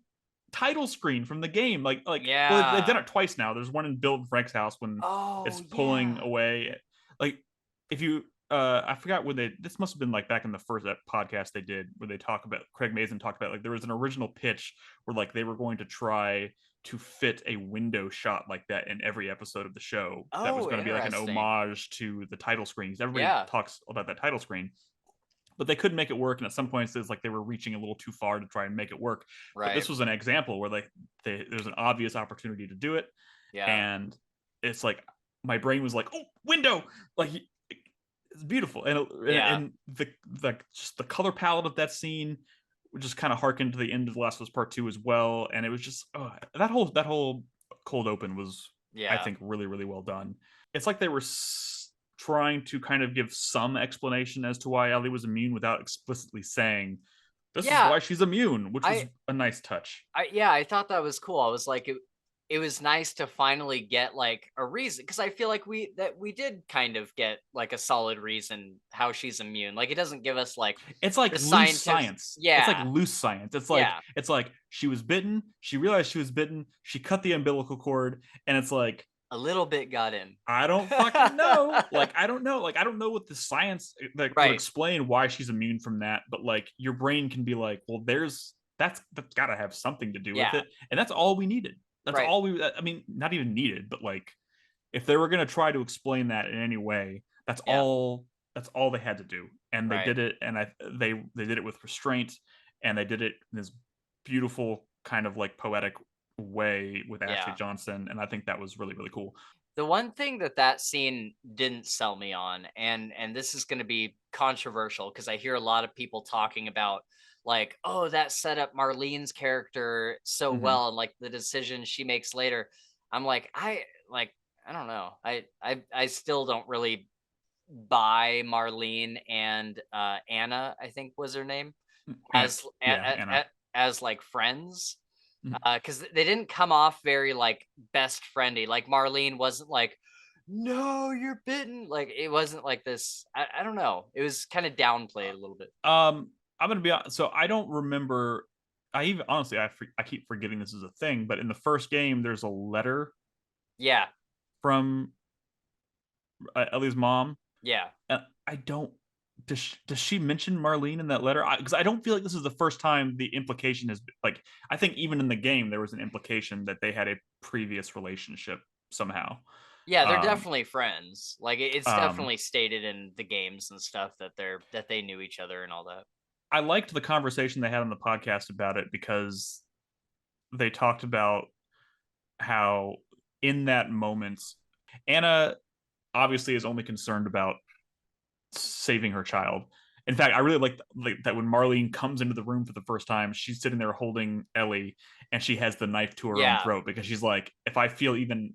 title screen from the game. Well, they've done Yeah. it twice now. There's one in Bill and Frank's house when Oh, it's pulling yeah. away. Like if you, I forgot when this must have been like back in the first podcast they did where they talk about Craig Mazin talked about like there was an original pitch where like they were going to try to fit a window shot like that in every episode of the show that was Oh, going to be like an interesting. homage to the title screen, because everybody Yeah. talks about that title screen, but they couldn't make it work. And at some points, it's like they were reaching a little too far to try and make it work. But Right. this was an example where there's an obvious opportunity to do it, Yeah. and it's like my brain was like, oh, window, like it's beautiful, and Yeah. the just the color palette of that scene just kind of harkened to the end of The Last of Us Part Two as well, and it was just that whole cold open was, I Yeah. think, really really well done. It's like they were trying to kind of give some explanation as to why Ellie was immune without explicitly saying this is Yeah. why she's immune, which was I a nice touch. I thought that was cool. I was like it was nice to finally get like a reason, because I feel like we did kind of get like a solid reason how she's immune. Like it doesn't give us like It's like the loose scientific. science. It's like Yeah. loose science. Yeah. It's like she was bitten, she realized she was bitten, she cut the umbilical cord, and it's like A little bit got in. I don't fucking know. Like I don't know. Like I don't know what the science that would Right. explain why she's immune from that. But like your brain can be like, well, that's got to have something to do with Yeah. it, and that's all we needed. That's Right. all we. I mean, not even needed, but like if they were gonna try to explain that in any way, that's Yeah. all. That's all they had to do, and they Right. did it. And they did it with restraint, and they did it in this beautiful kind of like poetic way with Ashley Yeah. Johnson, and I think that was really really cool. The one thing that scene didn't sell me on, and this is going to be controversial because I hear a lot of people talking about like, oh, that set up Marlene's character so Mm-hmm. well, and like the decisions she makes later. I'm like, I don't know. I still don't really buy Marlene and Anna, I think was her name, And as yeah, Anna. as like friends, Mhm. because they didn't come off very like best friendy. Like Marlene wasn't like, no, you're bitten. Like it wasn't like this. I don't know. It was kind of downplayed a little bit. I'm gonna be honest. So I don't remember. I even honestly, I keep forgetting this is a thing. But in the first game, there's a letter Yeah, from Ellie's mom, yeah. and I don't. Does she mention Marlene in that letter? Because I don't feel like this is the first time the implication has like. I think even in the game there was an implication that they had a previous relationship somehow. Yeah, they're Um, definitely friends. Like it's um, definitely stated in the games and stuff that they knew each other and all that. I liked the conversation they had on the podcast about it because they talked about how in that moment Anna obviously is only concerned about saving her child. In fact, I really like that when Marlene comes into the room for the first time, she's sitting there holding Ellie and she has the knife to her own Yeah. throat because she's like, if I feel even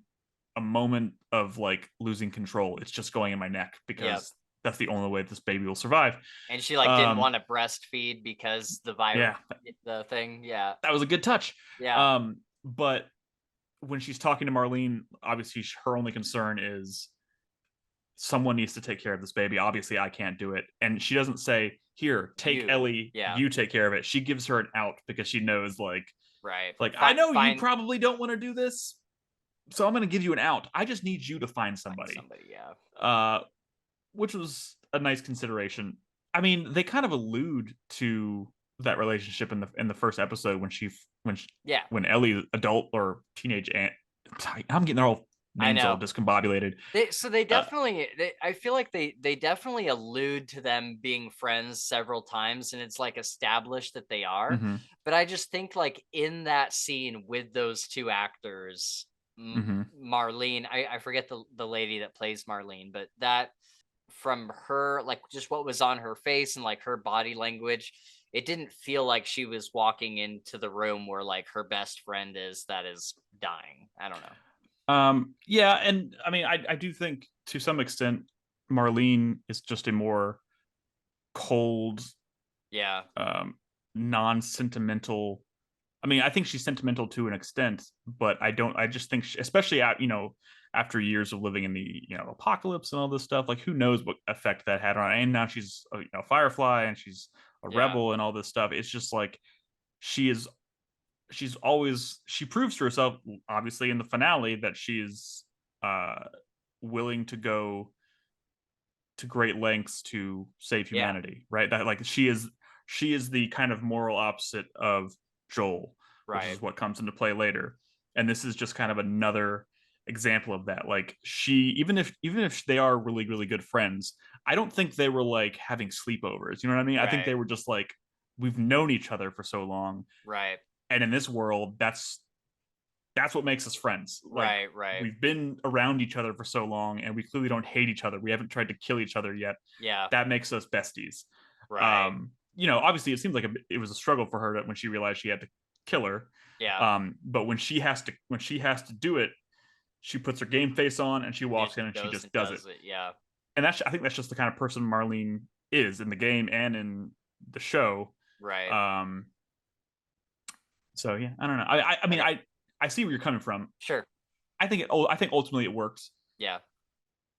a moment of like losing control, it's just going in my neck Yep. because that's the only way this baby will survive. And she like didn't Um, want to breastfeed because the virus, yeah, the thing. Yeah. that was a good touch. Yeah. But when she's talking to Marlene, obviously her only concern is someone needs to take care of this baby. Obviously, I can't do it. And she doesn't say, here, take You. Ellie, Yeah. you take care of it. She gives her an out because she knows Right. like I know you Find probably don't want to do this, so I'm gonna give you an out. I just need you to find find somebody. somebody. Yeah. Uh which was a nice consideration. I mean, they kind of allude to that relationship in the first episode Yeah. when Ellie, adult or teenage aunt, I'm getting their whole I names all know. discombobulated. They Uh, definitely I feel like they definitely allude to them being friends several times and it's like established that they are. mhm, But I just think like in that scene with those two actors, mhm. Marlene, I forget the lady that plays Marlene, but that from her like just what was on her face and like her body language, it didn't feel like she was walking into the room where like her best friend is that is dying. I don't know. Yeah, and I mean, I do think to some extent Marlene is just a more cold, Yeah. um, non-sentimental. I mean, I think she's sentimental to an extent, but I don't. I just think, especially after years of living in the apocalypse and all this stuff, like who knows what effect that had on her. And now she's a Firefly and she's a Yeah. rebel and all this stuff. It's just like she is. She proves to herself, obviously in the finale, that she is uh, willing to go to great lengths to save Yeah. humanity, right? That like she is the kind of moral opposite of Joel, which Right. is what comes into play later. And this is just kind of another example of that. Like she even if they are really really good friends, I don't think they were like having sleepovers. You know what I mean? I think Right. they were just like we've known each other for so long, Right. and in this world, that's what makes us friends. Like Right. Right. we've been around each other for so long and we clearly don't hate each other. We haven't tried to kill each other yet. Yeah. That makes us besties. Right. Obviously it seems like it was a struggle for her when she realized she had to kill her. Yeah. But when she has to do it, she puts her game face on and she And walks in she and she goes just and does it. does it. Yeah. And I think that's just the kind of person Marlene is in the game and in the show. Right. Um, so yeah, I don't know. I mean Okay. I see where you're coming from. Sure. I think ultimately it works. Yeah.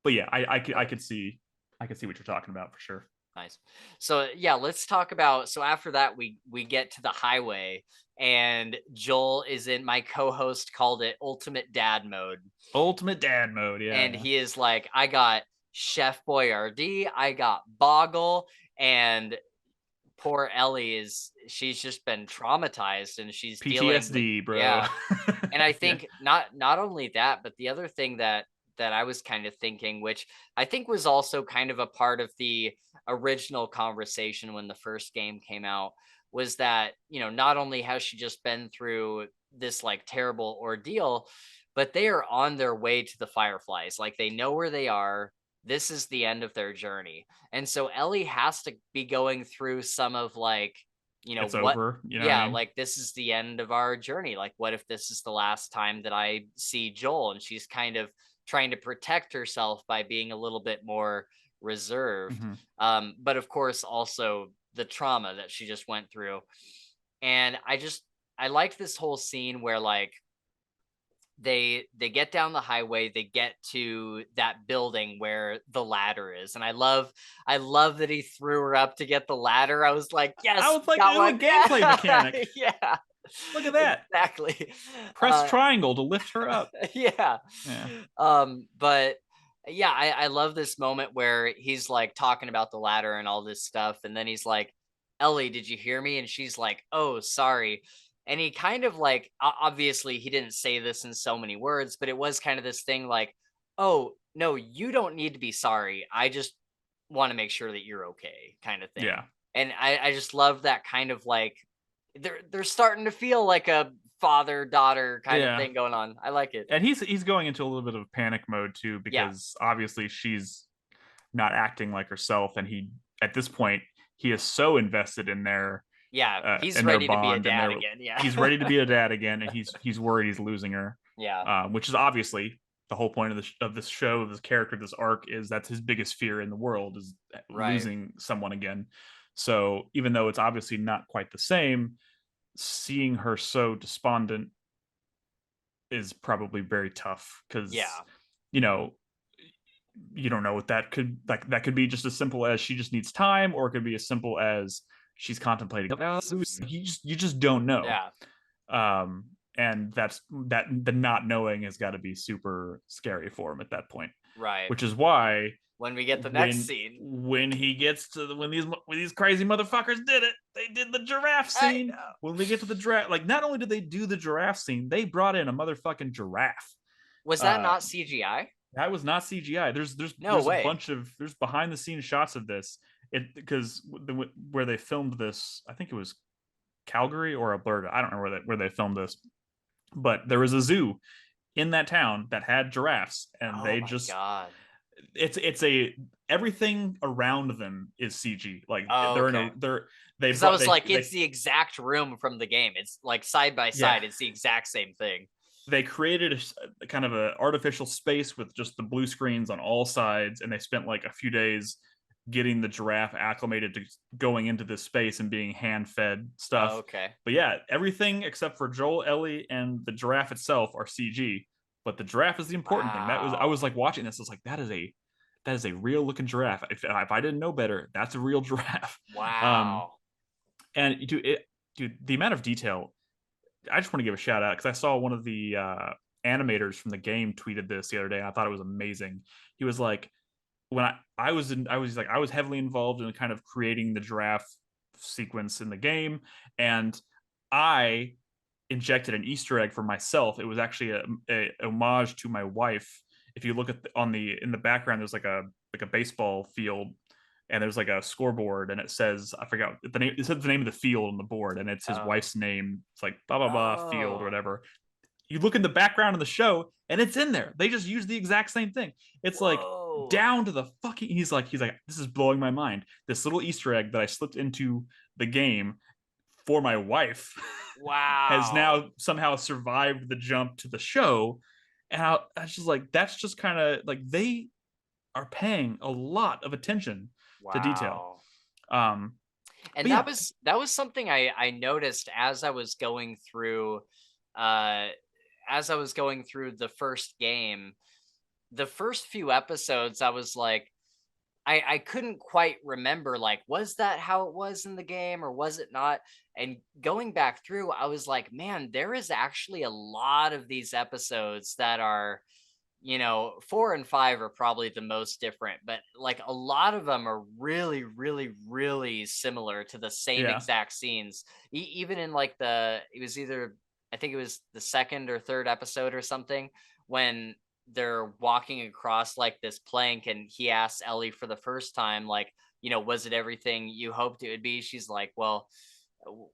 But yeah, I Okay. could see what you're talking about for sure. Nice. So yeah, let's talk about. So after that, we get to the highway, and Joel is in. My co-host called it ultimate dad mode, Ultimate dad mode, and yeah. he is like, I got Chef Boyardee, I got Boggle, and poor Ellie is she's just been traumatized, and she's dealing with PTSD, bro. yeah. And I Yeah. think not only that, but the other thing that I was kind of thinking, which I think was also kind of a part of the original conversation when the first game came out, was that, not only has she just been through this like terrible ordeal, but they are on their way to the Fireflies. Like they know where they are. This is the end of their journey. And so Ellie has to be going through some of like, It's what over, you know what I yeah, mean? like this is the end of our journey. Like, what if this is the last time that I see Joel? And she's kind of trying to protect herself by being a little bit more reserved. Mm-hmm. But of course, also the trauma that she just went through. And I liked this whole scene where like they get down the highway, they get to that building where the ladder is, and I love that he threw her up to get the ladder. I was like, I yes, was we like, got ooh, a one. gameplay mechanic. Yeah. Yeah, Look at that. exactly. Press triangle to lift her up. Yeah. Yeah. But yeah, I love this moment where he's like talking about the ladder and all this stuff, and then he's like, Ellie, did you hear me? And she's like, oh, sorry. And he kind of like, obviously, he didn't say this in so many words, but it was kind of this thing like, oh, no, you don't need to be sorry. I just want to make sure that you're okay, kind of thing. Yeah. And I just love that kind of like, they're starting to feel like a father daughter kind of Yeah. thing going on. I like it. And he's going into a little bit of panic mode too, Yeah. because obviously she's not acting like herself, and he at this point he is so invested Yeah, he's in their ready to be a bond and dad their again. Yeah. he's ready to be a dad again, and he's worried he's losing her, Yeah. which is obviously the whole point of this show, of this character, this arc, is that's his biggest fear in the world, is Right. losing someone again. So even though it's obviously not quite the same, seeing her so despondent is probably very tough, because Yeah. you know you don't know what that could, like, that could be just as simple as she just needs time, or it could be as simple as she's contemplating you just don't know. Yeah. um and that the not knowing has got to be super scary for him at that point, Right. which is why When we get the next when scene. when he gets to when these crazy motherfuckers did it, they did the giraffe I scene. know. When we get to the giraffe, like, not only did they do the giraffe scene, they brought in a motherfucking giraffe. Was that uh not CGI? that was not CGI. No There's a way. bunch of there's behind the scenes shots of this. It because where they filmed this, I think it was Calgary or Alberta. I don't know where they filmed this, but there was a zoo in that town that had giraffes, and Oh they my just god. it's a everything around them is CG. Like, Oh, they're in okay. a they Because I brought was like, they it's the exact room from the game. It's like side by yeah, side. It's the exact same thing. they created a kind of a artificial space with just the blue screens on all sides, and they spent like a few days getting the giraffe acclimated to going into this space and being hand fed Oh, stuff. okay. But yeah, everything except for Joel, Ellie, and the giraffe itself are CG. But the giraffe is the important thing. I Wow. was like watching this, I was like, that is a real looking giraffe. If I didn't know better, that's a real giraffe. Um, Wow. and dude, the amount of detail, I just want to give a shout out, because I saw one of the animators from the game tweeted this the other day, and I thought it was amazing. He was like, when I was heavily involved in kind of creating the giraffe sequence in the game, and I injected an Easter egg for myself. It was actually a homage to my wife. If you look at on the in the background, there's like a baseball field, and there's like a scoreboard, and it says, I forgot the name. It says the name of the field on the board, and it's his Oh. wife's name. It's like blah blah blah field or Oh. whatever. You look in the background of the show, and it's in there. They just use the exact same thing. It's like Whoa. down to the fucking. He's like, this is blowing my mind. This little Easter egg that I slipped into the game for my wife has Wow. now somehow survived the jump to the show. And I was just like, that's just kind of like, they are paying a lot of attention to detail. Wow. Um, And but yeah, that was something I noticed uh as I was going through the first game. The first few episodes I was like, I couldn't quite remember, like, was that how it was in the game or was it not? And going back through, I was like, man, there is actually a lot of these episodes that are, 4 and 5 are probably the most different, but like a lot of them are really, really, really similar to the same yeah, exact scenes. Even in like it was either, I think it was the second or third episode or something, when they're walking across like this plank and he asks Ellie for the first time, like, was it everything you hoped it would be? She's like, well,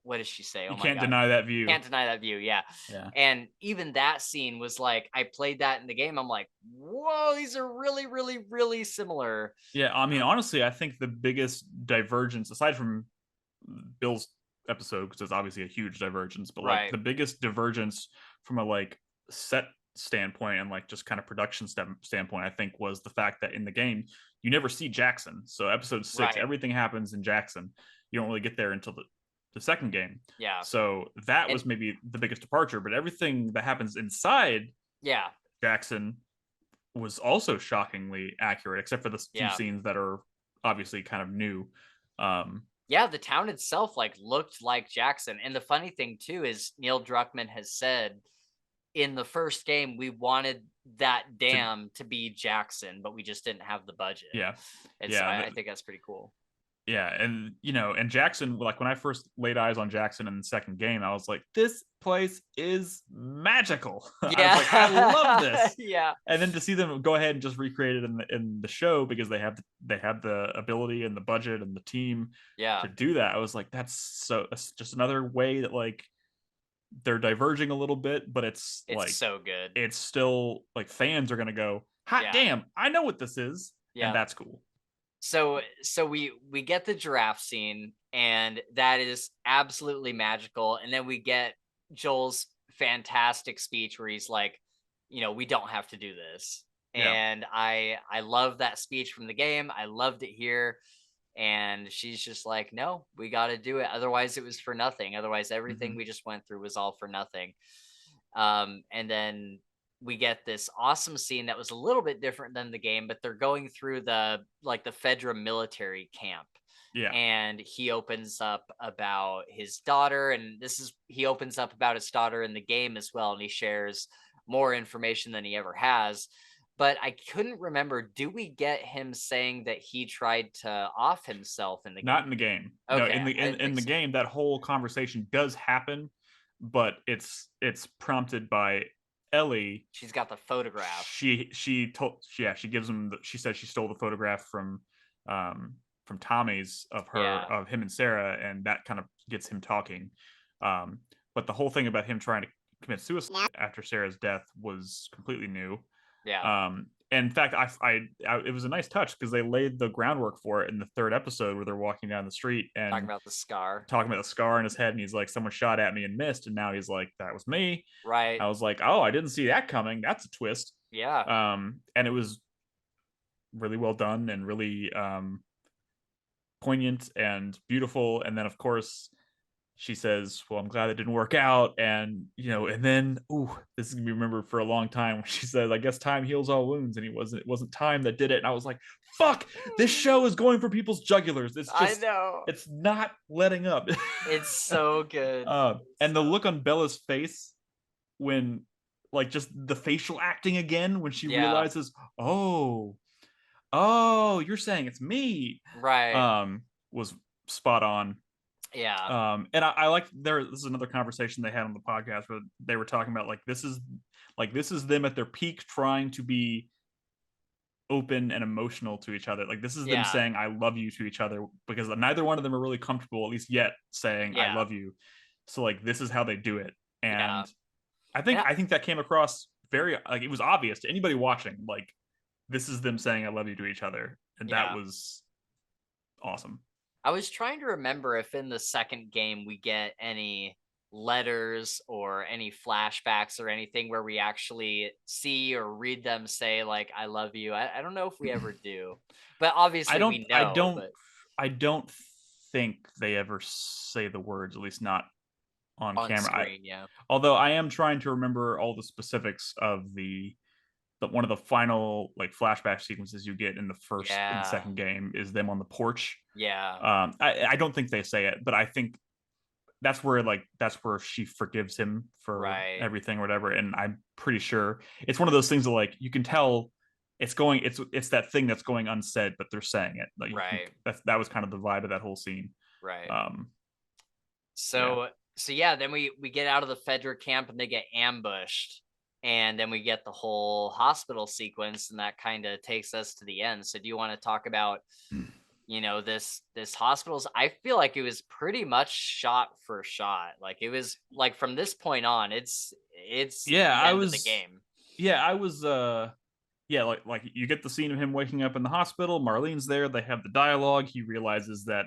what does she say? you Oh my can't God. deny that view. Can't deny that view. Yeah. Yeah. And even that scene was like, I played that in the game. I'm like, whoa, these are really, really, really similar. Yeah, I mean, honestly, I think the biggest divergence, aside from Bill's episode, because it's obviously a huge divergence, but like Right. the biggest divergence from a like set standpoint and like just kind of production standpoint, I think, was the fact that in the game you never see Jackson. So episode 6, Right. everything happens in Jackson. You don't really get there until the second game. Yeah. So that And was maybe the biggest departure. But everything that happens inside Yeah. Jackson was also shockingly accurate, except for the few Yeah. scenes that are obviously kind of new. Um, Yeah, the town itself like looked like Jackson. And the funny thing too is Neil Druckmann has said in the first game we wanted that to dam to be Jackson, but we just didn't have the budget. yeah, And so yeah, I think that's pretty cool. yeah, and and Jackson, like when I first laid eyes on Jackson in the second game, I was like, this place is magical. I was like, I love Yeah. this. Yeah. And then to see them go ahead and just recreate it in the show because they have the ability and the budget and the team Yeah. to do that, I was like, that's just another way that like they're diverging a little bit, but it's It's like so good. it's still like fans are gonna go, hot Yeah. damn, I know what this is, and Yeah. that's cool. So we get the giraffe scene, and that is absolutely magical. And then we get Joel's fantastic speech where he's like, we don't have to do this. Yeah. And I love that speech from the game. I loved it here. And she's just like, no, we got to do it. Otherwise, it was for nothing. Otherwise, everything Hmm. we just went through was all for nothing. And then we get this awesome scene that was a little bit different than the game, but they're going through the Fedra military camp. Yeah. And he opens up about his daughter, and he opens up about his daughter in the game as well, and he shares more information than he ever has. But I couldn't remember, do we get him saying that he tried to off himself in the Not game? in the game. No, Okay, I didn't in think the so. game, that whole conversation does happen, but it's prompted by Ellie. She's got the photograph. She gives him she said she stole the photograph from Tommy's Yeah. of him and Sarah, and that kind of gets him talking. But the whole thing about him trying to commit suicide after Sarah's death was completely new. Yeah. In fact, it was a nice touch because they laid the groundwork for it in the third episode where they're walking down the street Talking and about the scar. talking about the scar in his head, and he's like, "Someone shot at me and missed," and now he's like, "That was me." Right. I was like, "Oh, I didn't see that coming. That's a twist." Yeah. And it was really well done and really poignant and beautiful. And then, of course, she says, "Well, I'm glad it didn't work out." And and then, ooh, this is gonna be remembered for a long time. When she says, "I guess time heals all wounds," and it wasn't time that did it. And I was like, "Fuck! This show is going for people's jugulars. I know. It's not letting up." It's so good. And the look on Bella's face when, like, just the facial acting again when she Yeah. realizes, oh, you're saying it's me, Right. was spot on. Yeah. And I like this is another conversation they had on the podcast where they were talking about this is them at their peak trying to be open and emotional to each other. Like this is them Yeah. saying I love you to each other because neither one of them are really comfortable, at least yet, saying I Yeah. love you. So like this is how they do it. Yeah. And And I think that came across very, like, it was obvious to anybody watching, like this is them saying I love you to each other. And that yeah. was awesome. I was trying to remember if in the second game we get any letters or any flashbacks or anything where we actually see or read them say like I love you. I don't know if we ever do. But obviously we I know, don't but I don't think they ever say the words, at least not on on camera. screen, yeah. Although I am trying to remember all the specifics of the one of the final like flashback sequences you get in the Yeah. second game is them on the porch. Yeah. I don't think they say it, but I think that's where she forgives him for Right. everything or whatever. And I'm pretty sure it's one of those things that like you can tell it's that thing that's going unsaid, but they're saying it. Like Right. that was kind of the vibe of that whole scene. Right. Um, yeah, So yeah, then we get out of the Fedra camp and they get ambushed. And then we get the whole hospital sequence, and that kind of takes us to the end. So do you want to talk about, this hospitals? I feel like it was pretty much shot for shot. Like it was like from this point on, it's yeah, the end of the game. I was yeah, like you get the scene of him waking up in the hospital. Marlene's there. They have the dialogue. He realizes that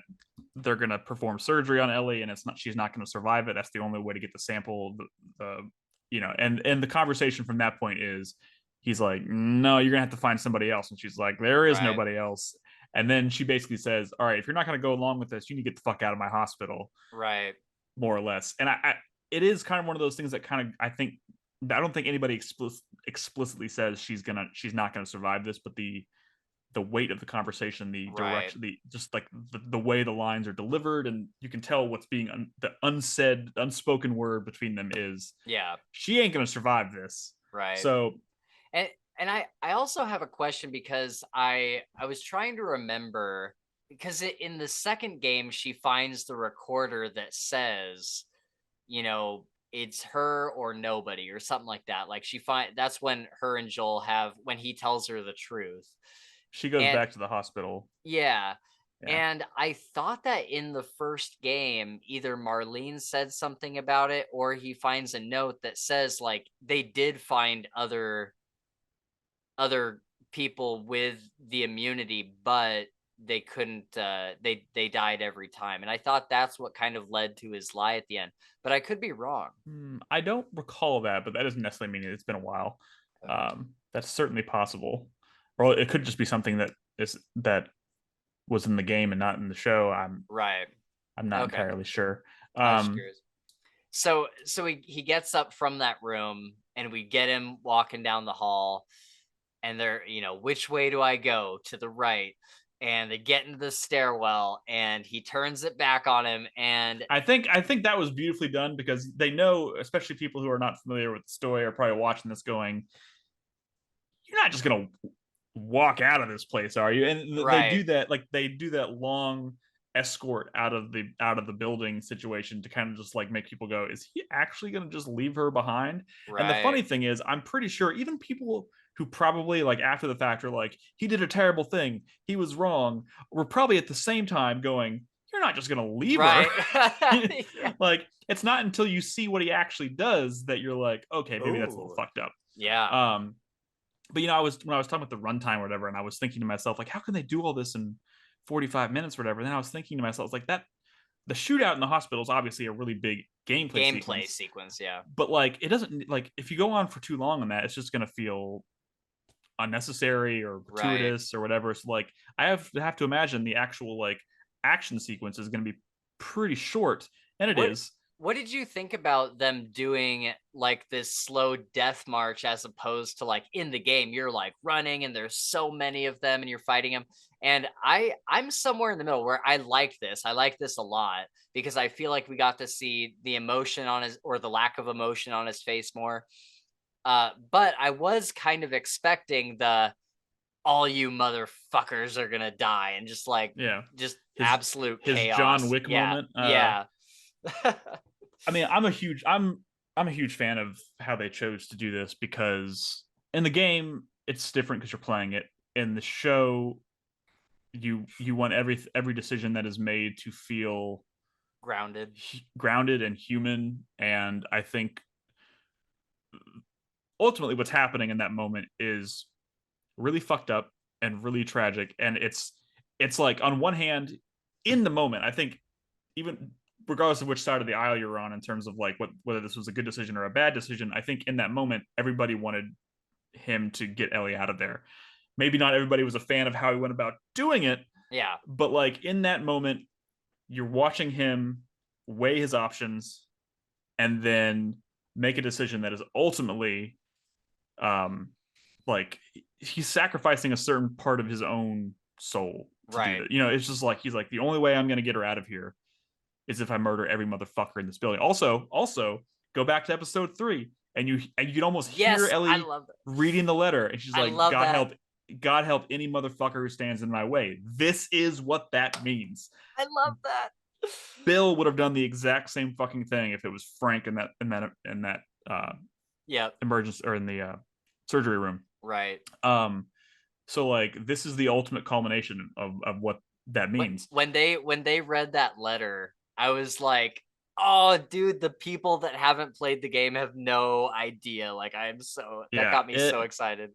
they're gonna perform surgery on Ellie, and she's not gonna survive it. That's the only way to get the sample. And the conversation from that point is, he's like, "No, you're gonna have to find somebody else," and she's like, "There is Right. nobody else." And then she basically says, "All right, if you're not gonna go along with this, you need to get the fuck out of my hospital," Right. more or less. And it is kind of one of those things that kind of I don't think anybody explicitly says she's not gonna survive this, but the weight of the conversation, the Right. direction, the just like the way the lines are delivered, and you can tell what's being the unsaid, unspoken word between them is Yeah. she ain't gonna survive this. Right. So And I also have a question because I was trying to remember because in the second game she finds the recorder that says, you know, it's her or nobody or something like that. Like that's when her and Joel have when he tells her the truth. she goes And back to the hospital. yeah. Yeah. And I thought that in the first game, either Marlene said something about it or he finds a note that says like they did find other people with the immunity, but they couldn't they died every time. And I thought that's what kind of led to his lie at the end. But I could be wrong. I don't recall that, but that doesn't necessarily mean it's been a while. Okay. That's certainly possible, or it could just be something that was in the game and not in the show. Right. I'm not Okay. entirely sure. I was Um, curious. So he gets up from that room and we get him walking down the hall and they're, which way do I go? To the right. And they get into the stairwell and he turns it back on him and I think that was beautifully done because they know, especially people who are not familiar with the story, are probably watching this going, "You're not just gonna walk out of this place, are you?" And they right, do that, like they do that long escort out of the building situation to kind of just like make people go, "Is he actually going to just leave her behind?" And the right, funny thing is, I'm pretty sure even people who probably like after the fact are like, "He did a terrible thing, he was wrong," were probably at the same time going, "You're not just going to leave her." right. Yeah. Like it's not until you see what he actually does that you're like, okay, maybe that's a little Ooh. fucked up. Yeah. um but I was when I was talking about the runtime or whatever, and I was thinking to myself, like, how can they do all this in 45 minutes or whatever? And then I was thinking to myself, like, that the shootout in the hospital is obviously a really big gameplay Gameplay sequence, sequence, yeah. but like, it doesn't like if you go on for too long on that, it's just gonna feel unnecessary or Right. gratuitous or whatever. So like, I have to imagine the actual like action sequence is gonna be pretty short, and it What is. what did you think about them doing like this slow death march as opposed to like in the game you're like running and there's so many of them and you're fighting them? And I'm somewhere in the middle where I like this. I like this a lot because I feel like we got to see the emotion on his or the lack of emotion on his face more. But I was kind of expecting the all you motherfuckers are gonna die and just like Yeah, just his absolute his John chaos. Wick Yeah. moment. Yeah. I mean, I'm a huge fan of how they chose to do this because in the game it's different because you're playing it. In the show, you want every decision that is made to feel Grounded. grounded and human, and I think ultimately what's happening in that moment is really fucked up and really tragic, and it's like on one hand, in the moment, I think even regardless of which side of the aisle you're on in terms of like whether this was a good decision or a bad decision, I think in that moment everybody wanted him to get Ellie out of there. Maybe not everybody was a fan of how he went about doing it, Yeah. but like in that moment, you're watching him weigh his options and then make a decision that is ultimately um like he's sacrificing a certain part of his own soul to do Right. that. It's just like he's like, the only way I'm going to get her out of here is if I murder every motherfucker in this building. Also, go back to episode 3, and you can almost hear Yes, I Ellie love that. reading the letter, and she's I like, love that. God help any motherfucker who stands in my way." This is what that means. I love that. Bill would have done the exact same fucking thing if it was Frank in that Yep. emergency or in the surgery room. Right. Um, so like this is the ultimate culmination of what that When means. when they read that letter, I was like, "Oh, dude, the people that haven't played the game have no idea." Like, that Yeah, got me so excited.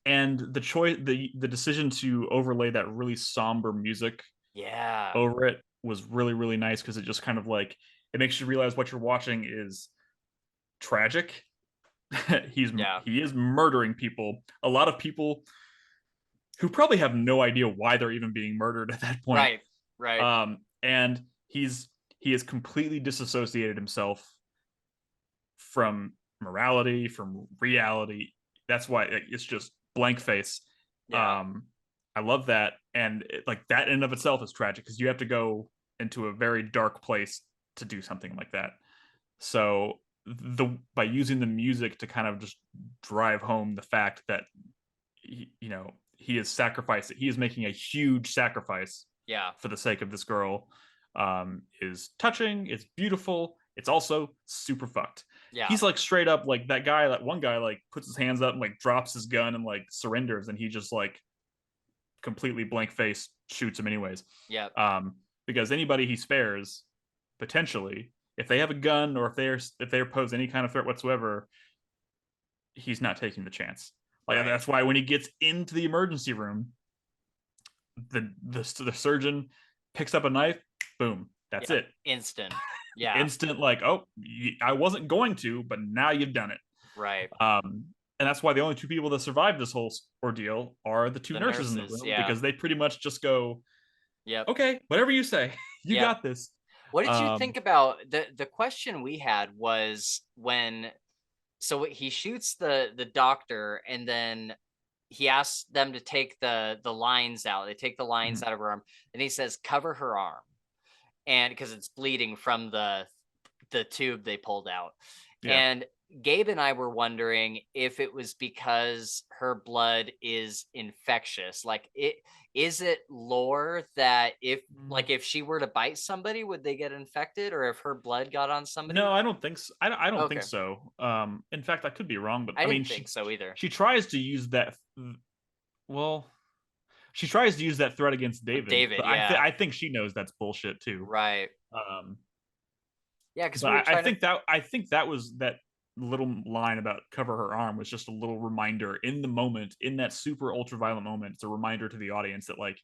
and the decision to overlay that really somber music Yeah. over it was really really nice because it just kind of like it makes you realize what you're watching is tragic. Yeah. He is murdering people, a lot of people who probably have no idea why they're even being murdered at that point. Right. Right. And he has completely disassociated himself from morality, from reality. That's why it's just blank face. Yeah. I love that, and like that in and of itself is tragic because you have to go into a very dark place to do something like that. So the by using the music to kind of just drive home the fact that he is sacrificing, he is making a huge sacrifice Yeah. for the sake of this girl, is touching. It's beautiful. It's also super fucked. Yeah. He's like straight up like that one guy like puts his hands up and like drops his gun and like surrenders, and he just like completely blank face shoots him anyways. Yeah. Because anybody he spares, potentially, if they have a gun or if they pose any kind of threat whatsoever, he's not taking the chance. Like Right. that's why when he gets into the emergency room, the surgeon picks up a knife, boom, that's Yeah. it. Instant. Yeah. Instant, like, oh, I wasn't going to, but now you've done it. Right. And that's why the only two people that survive this whole ordeal are the two The nurses in the nurses. room, Yeah. because they pretty much just go, Yep. okay, whatever you say, you Yep. got this. What did you Um, think about the question we had was when so he shoots the doctor, and then he asks them to take the lines out. They take the lines mhm, out of her arm, and he says cover her arm, and because it's bleeding from the tube they pulled out. yeah. And Gabe and I were wondering if it was because her blood is infectious. Like it is it lore that Mm. if she were to bite somebody, would they get infected, or if her blood got on No, somebody? I don't think so. I don't think Okay. so. In fact, I could be wrong, but I I mean, didn't think so either. she tries to use that. Well, she tries to use that threat against David, David, but yeah. I think she knows that's bullshit too. Right. Um, Yeah, because but we were I trying to think that was that little line about cover her arm was just a little reminder in the moment, in that super ultra violent moment. It's a reminder to the audience that like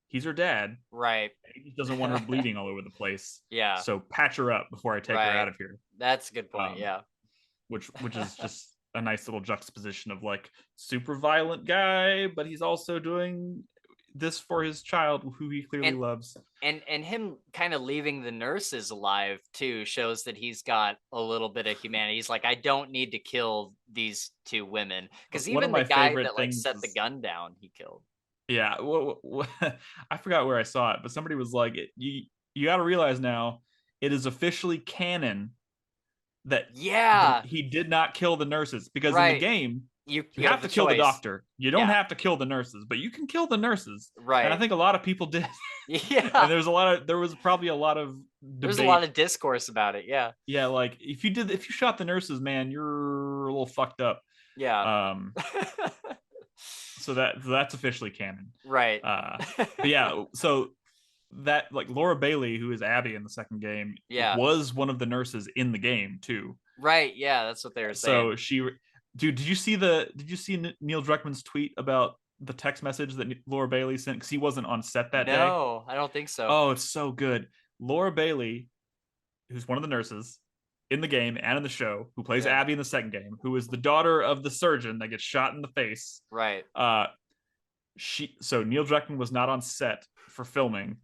he's her dad. right. He doesn't want her bleeding all over the place. Yeah, So patch her up before I take her right. out of here. That's a good point, Um, yeah. which is just a nice little juxtaposition of like super violent guy, but he's also doing this for his child who he clearly And loves. and him kind of leaving the nurses alive too shows that he's got a little bit of humanity. He's like, I don't need to kill these two women, because One of even the my guy favorite that like things set the is, gun down, he killed. yeah, I forgot where I saw it, but somebody was like, you got to realize now, it is officially canon that Yeah, he did not kill the nurses, because in the right. game you You have have the to kill the choice. doctor. You don't Yeah, have to kill the nurses, but you can kill the nurses. And I right. think a lot of people did. Yeah, And there was probably a lot of there's a lot debate. of discourse about it. Yeah, Yeah, like if you shot the nurses, man, you're a little fucked up. yeah. Um, so that's officially canon. Right. Uh, but yeah, so that like Laura Bailey, who is Abby in the second game, Yeah. was one of the nurses in the game too. Right. Yeah, that's what they were saying. So dude, did you see Neil Druckmann's tweet about the text message that Laura Bailey sent because he wasn't on set that day? No, I don't think so. Oh, it's so good. Laura Bailey, who's one of the nurses in the game and in the show, who plays Yeah. Abby in the second game, who is the daughter of the surgeon that gets shot in the face. Right. So Neil Druckmann was not on set for filming,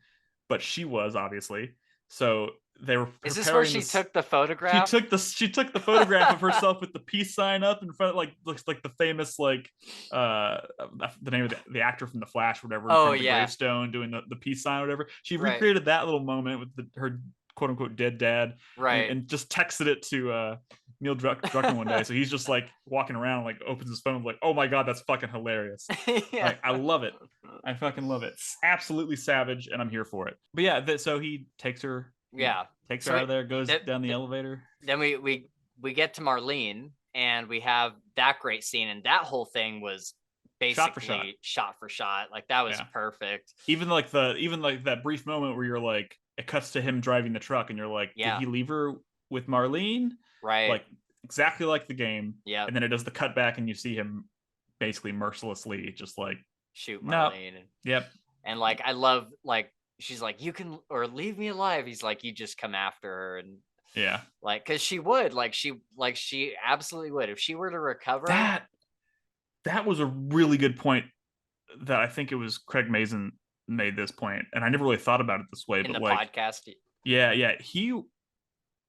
but she was obviously. So they were Is this where preparing she this. took the photograph? She took the photograph of herself with the peace sign up in front, like looks like the famous like the name of the actor from the Flash, whatever, in Oh front of the yeah. gravestone doing the peace sign, or whatever. She Right. recreated that little moment with her quote unquote dead dad, Right. and just texted it to Neil Druckmann one day. So he's just like walking around, like opens his phone, like, oh my god, that's fucking hilarious. Yeah. Like I love it. I fucking love it. It's absolutely savage, and I'm here for it. But yeah, so he takes her. Yeah. Takes her So out of there, goes th- down the th- elevator. then we get to Marlene, and we have that great scene, and that whole thing was Shot for shot. basically shot for shot. Like that was Yeah. perfect. Even like that brief moment where you're like, it cuts to him driving the truck, and you're like, did Yeah. he leave her with Marlene? Right. Like exactly like the game. Yeah. And then it does the cut back, and you see him basically mercilessly just like Shoot no. Marlene. Yep. And like I love like she's like, you can or leave me alive. He's like, you just come after her, and Yeah. like because she would she absolutely would if she were to recover. That was a really good point that I think it was Craig Mazin made this point, and I never really thought about it this way, In but the like, podcast. yeah, he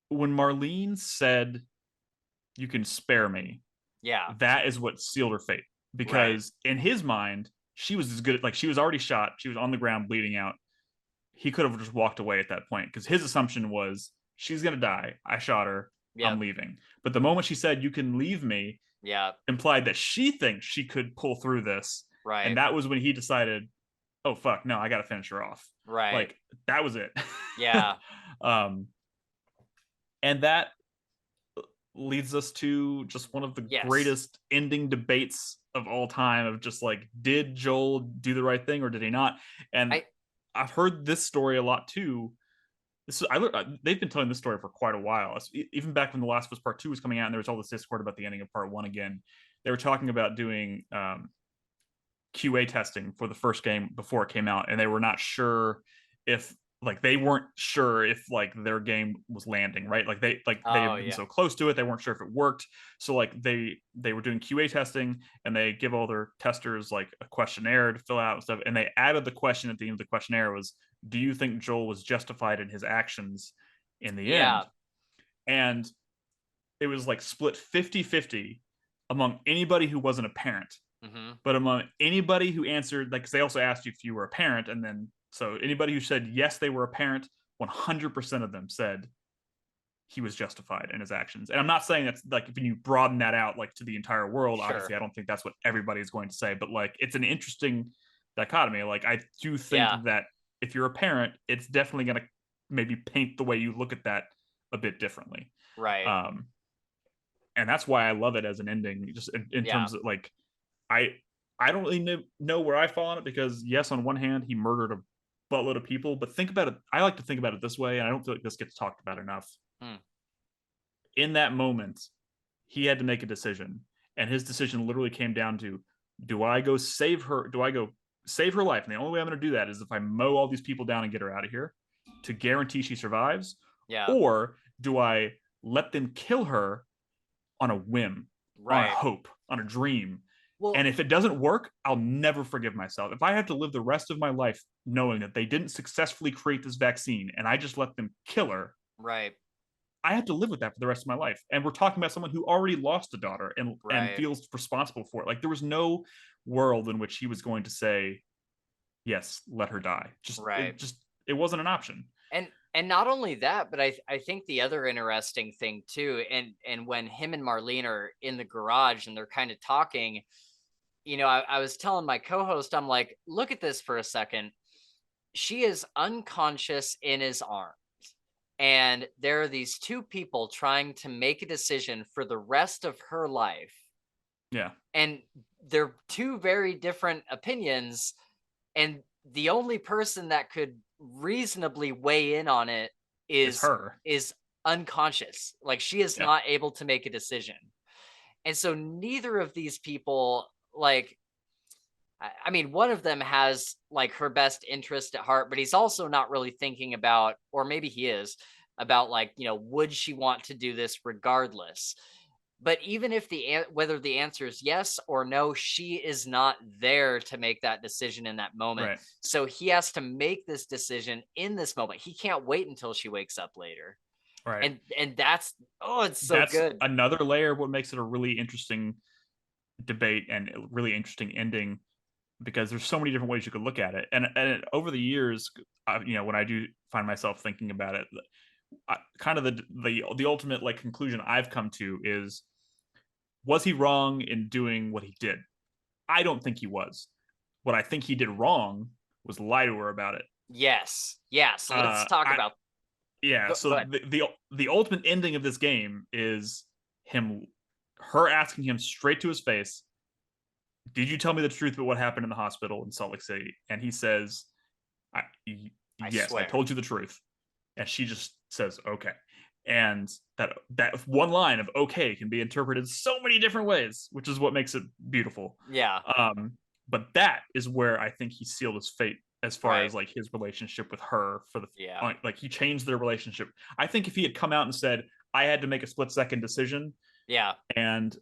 when Marlene said you can spare me. Yeah. That is what sealed her fate. Right. Because in his mind, she was as good, like she was already shot, she was on the ground bleeding out. He could have just walked away at that point because his assumption was she's gonna die. I shot her. I'm Yep. leaving. But the moment she said, "You can leave me," Yep. implied that she thinks she could pull through this. And Right. that was when he decided, oh fuck, no, I gotta finish her off. Right. Like that was it. Yeah. um and that leads us to just one of the Yes. greatest ending debates of all time of just like, did Joel do the right thing or did he not? And I I've heard this story a lot too. They've been telling this story for quite a while. Even back when The Last of Us Part 2 was coming out and there was all this discord about the ending of Part 1 again. They were talking about doing QA testing for the first game before it came out, and they were not sure if like they weren't sure if like their game was landing right, they Oh had been yeah. so close to it, they weren't sure if it worked. So like they were doing QA testing, and they give all their testers like a questionnaire to fill out and stuff, and they added the question at the end of the questionnaire was, do you think Joel was justified in his actions in the Yeah. end? And it was like split 50-50 among anybody who wasn't a parent. Hmm. But among anybody who answered, like, 'cause they also asked you if you were a parent, and then so anybody who said yes, they were a parent, 100% of them said he was justified in his actions. And I'm not saying that's like when you broaden that out like to the entire world, Sure. obviously, I don't think that's what everybody is going to say, but like it's an interesting dichotomy. Like I do think Yeah. that if you're a parent, it's definitely going to maybe paint the way you look at that a bit differently. Right. Um, and that's why I love it as an ending, just in Yeah. terms of like I I don't really know where I fall on it because yes, on one hand, he murdered a buttload of people, but think about it. I like to think about it this way, and I don't feel like this gets talked about enough. Hmm. In that moment, he had to make a decision, and his decision literally came down to: do I go save her? Do I go save her life? And the only way I'm going to do that is if I mow all these people down and get her out of here to guarantee she survives, Yeah. or do I let them kill her on a whim, on a Right. hope, on a dream? Well, And if it doesn't work, I'll never forgive myself. If I have to live the rest of my life knowing that they didn't successfully create this vaccine and I just let them kill her, right. I have to live with that for the rest of my life. And we're talking about someone who already lost a daughter and Right. feels responsible for it. Like there was no world in which he was going to say, yes, let her die. Right. It wasn't an option. And not only that, but I think the other interesting thing too, and when him and Marlene are in the garage and they're kind of talking, I was telling my co-host, I'm like, look at this for a second. She is unconscious in his arms. And there are these two people trying to make a decision for the rest of her life. Yeah. And they're two very different opinions. And the only person that could reasonably weigh in on it It's is her. is unconscious. Like she is Yeah. not able to make a decision. And so neither of these people, like, I mean, one of them has like her best interest at heart, but he's also not really thinking about, or maybe he is, about like, would she want to do this regardless? But even if whether the answer is yes or no, she is not there to make that decision in that moment. Right. So he has to make this decision in this moment. He can't wait until she wakes up later. Right. And that's, oh, it's so That's good. another layer of what makes it a really interesting debate and a really interesting ending, because there's so many different ways you could look at it. And over the years, when I do find myself thinking about it, kind of the ultimate like conclusion I've come to is: was he wrong in doing what he did? I don't think he was. What I think he did wrong was lie to her about it. Yes. Yeah. So let's talk I about, Yeah. go So ahead. the ultimate ending of this game is her asking him straight to his face, "Did you tell me the truth about what happened in the hospital in Salt Lake City?" And he says, I "Yes, I swear. told you the truth." And she just says, "Okay." And that one line of "okay" can be interpreted so many different ways, which is what makes it beautiful. Yeah. But that is where I think he sealed his fate as far Right. as like his relationship with her for the Yeah. like he changed their relationship. I think if he had come out and said, "I had to make a split second decision Yeah. and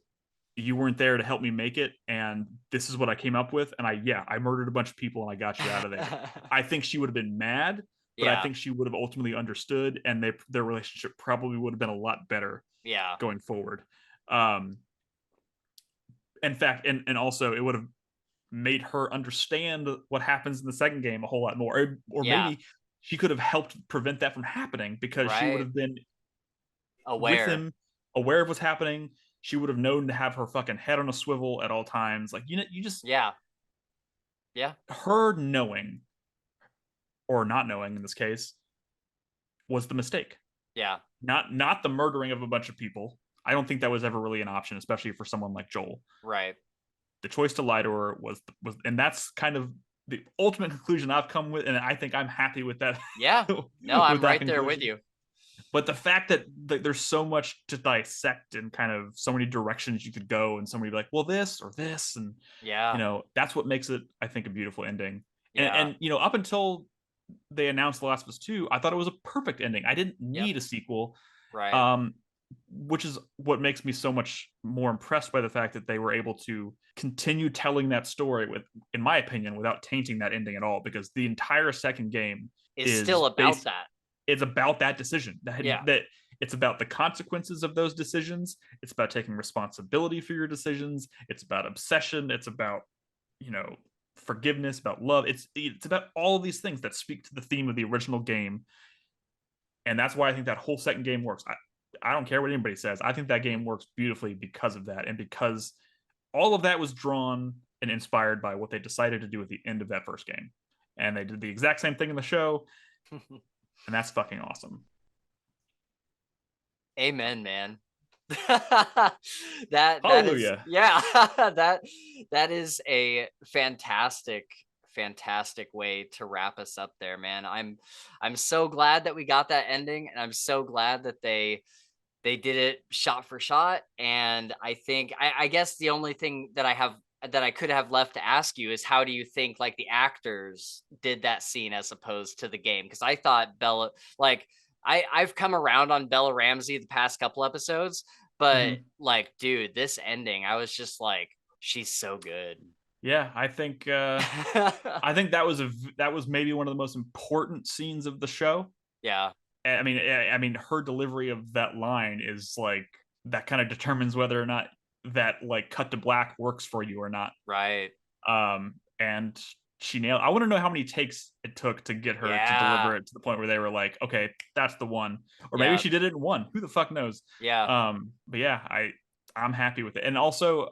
you weren't there to help me make it, and this is what I came up with, and I murdered a bunch of people and I got you out of there," I think she would have been mad, but I Yeah. think she would have ultimately understood, and their relationship probably would have been a lot better Yeah. going forward. Um, in fact, and also it would have made her understand what happens in the second game a whole lot more, or Yeah. maybe she could have helped prevent that from happening because she would Right. have been with Aware. him, aware of what's happening. She would have known to have her fucking head on a swivel at all times. Like, you know, you just Yeah. Yeah. her knowing or not knowing in this case was the mistake. Yeah. Not the murdering of a bunch of people. I don't think that was ever really an option, especially for someone like Joel. Right. The choice to lie to her was, and that's kind of the ultimate conclusion I've come with, and I think I'm happy with that. Yeah. No, With I'm that right there with conclusion. you. But the fact that there's so much to dissect and kind of so many directions you could go, and somebody be like, well, this or this, and Yeah. that's what makes it, I think, a beautiful ending. And, Yeah. up until they announced The Last of Us 2, I thought it was a perfect ending. I didn't Yep. need a sequel. Right. Um, which is what makes me so much more impressed by the fact that they were able to continue telling that story with, in my opinion, without tainting that ending at all. Because the entire second game Is is still about that. it's about that decision Yeah. that it's about the consequences of those decisions. It's about taking responsibility for your decisions. It's about obsession. It's about forgiveness, about love. It's about all of these things that speak to the theme of the original game, and that's why I think that whole second game works. I don't care what anybody says. I think that game works beautifully because of that, and because all of that was drawn and inspired by what they decided to do at the end of that first game. And they did the exact same thing in the show, and that's fucking awesome. Amen, man. That is, Hallelujah. yeah, that is a fantastic way to wrap us up there, man. I'm so glad that we got that ending, and I'm so glad that they did it shot for shot. And I think I guess the only thing that I could have left to ask you is, how do you think like the actors did that scene as opposed to the game? Because I thought Bella, like, I've come around on Bella Ramsey the past couple episodes, but Mhm. like, dude, this ending, I was just like, she's so good. Yeah, I think that was maybe one of the most important scenes of the show. Yeah. I mean, her delivery of that line is like that kind of determines whether or not that like cut to black works for you or not. Right. And she nailed. I want to know how many takes it took to get her to Yeah. deliver it to the point where they were like, okay, that's the one, or maybe Yeah. she did it in one. Who the fuck knows? Yeah. But yeah, I'm happy with it, and also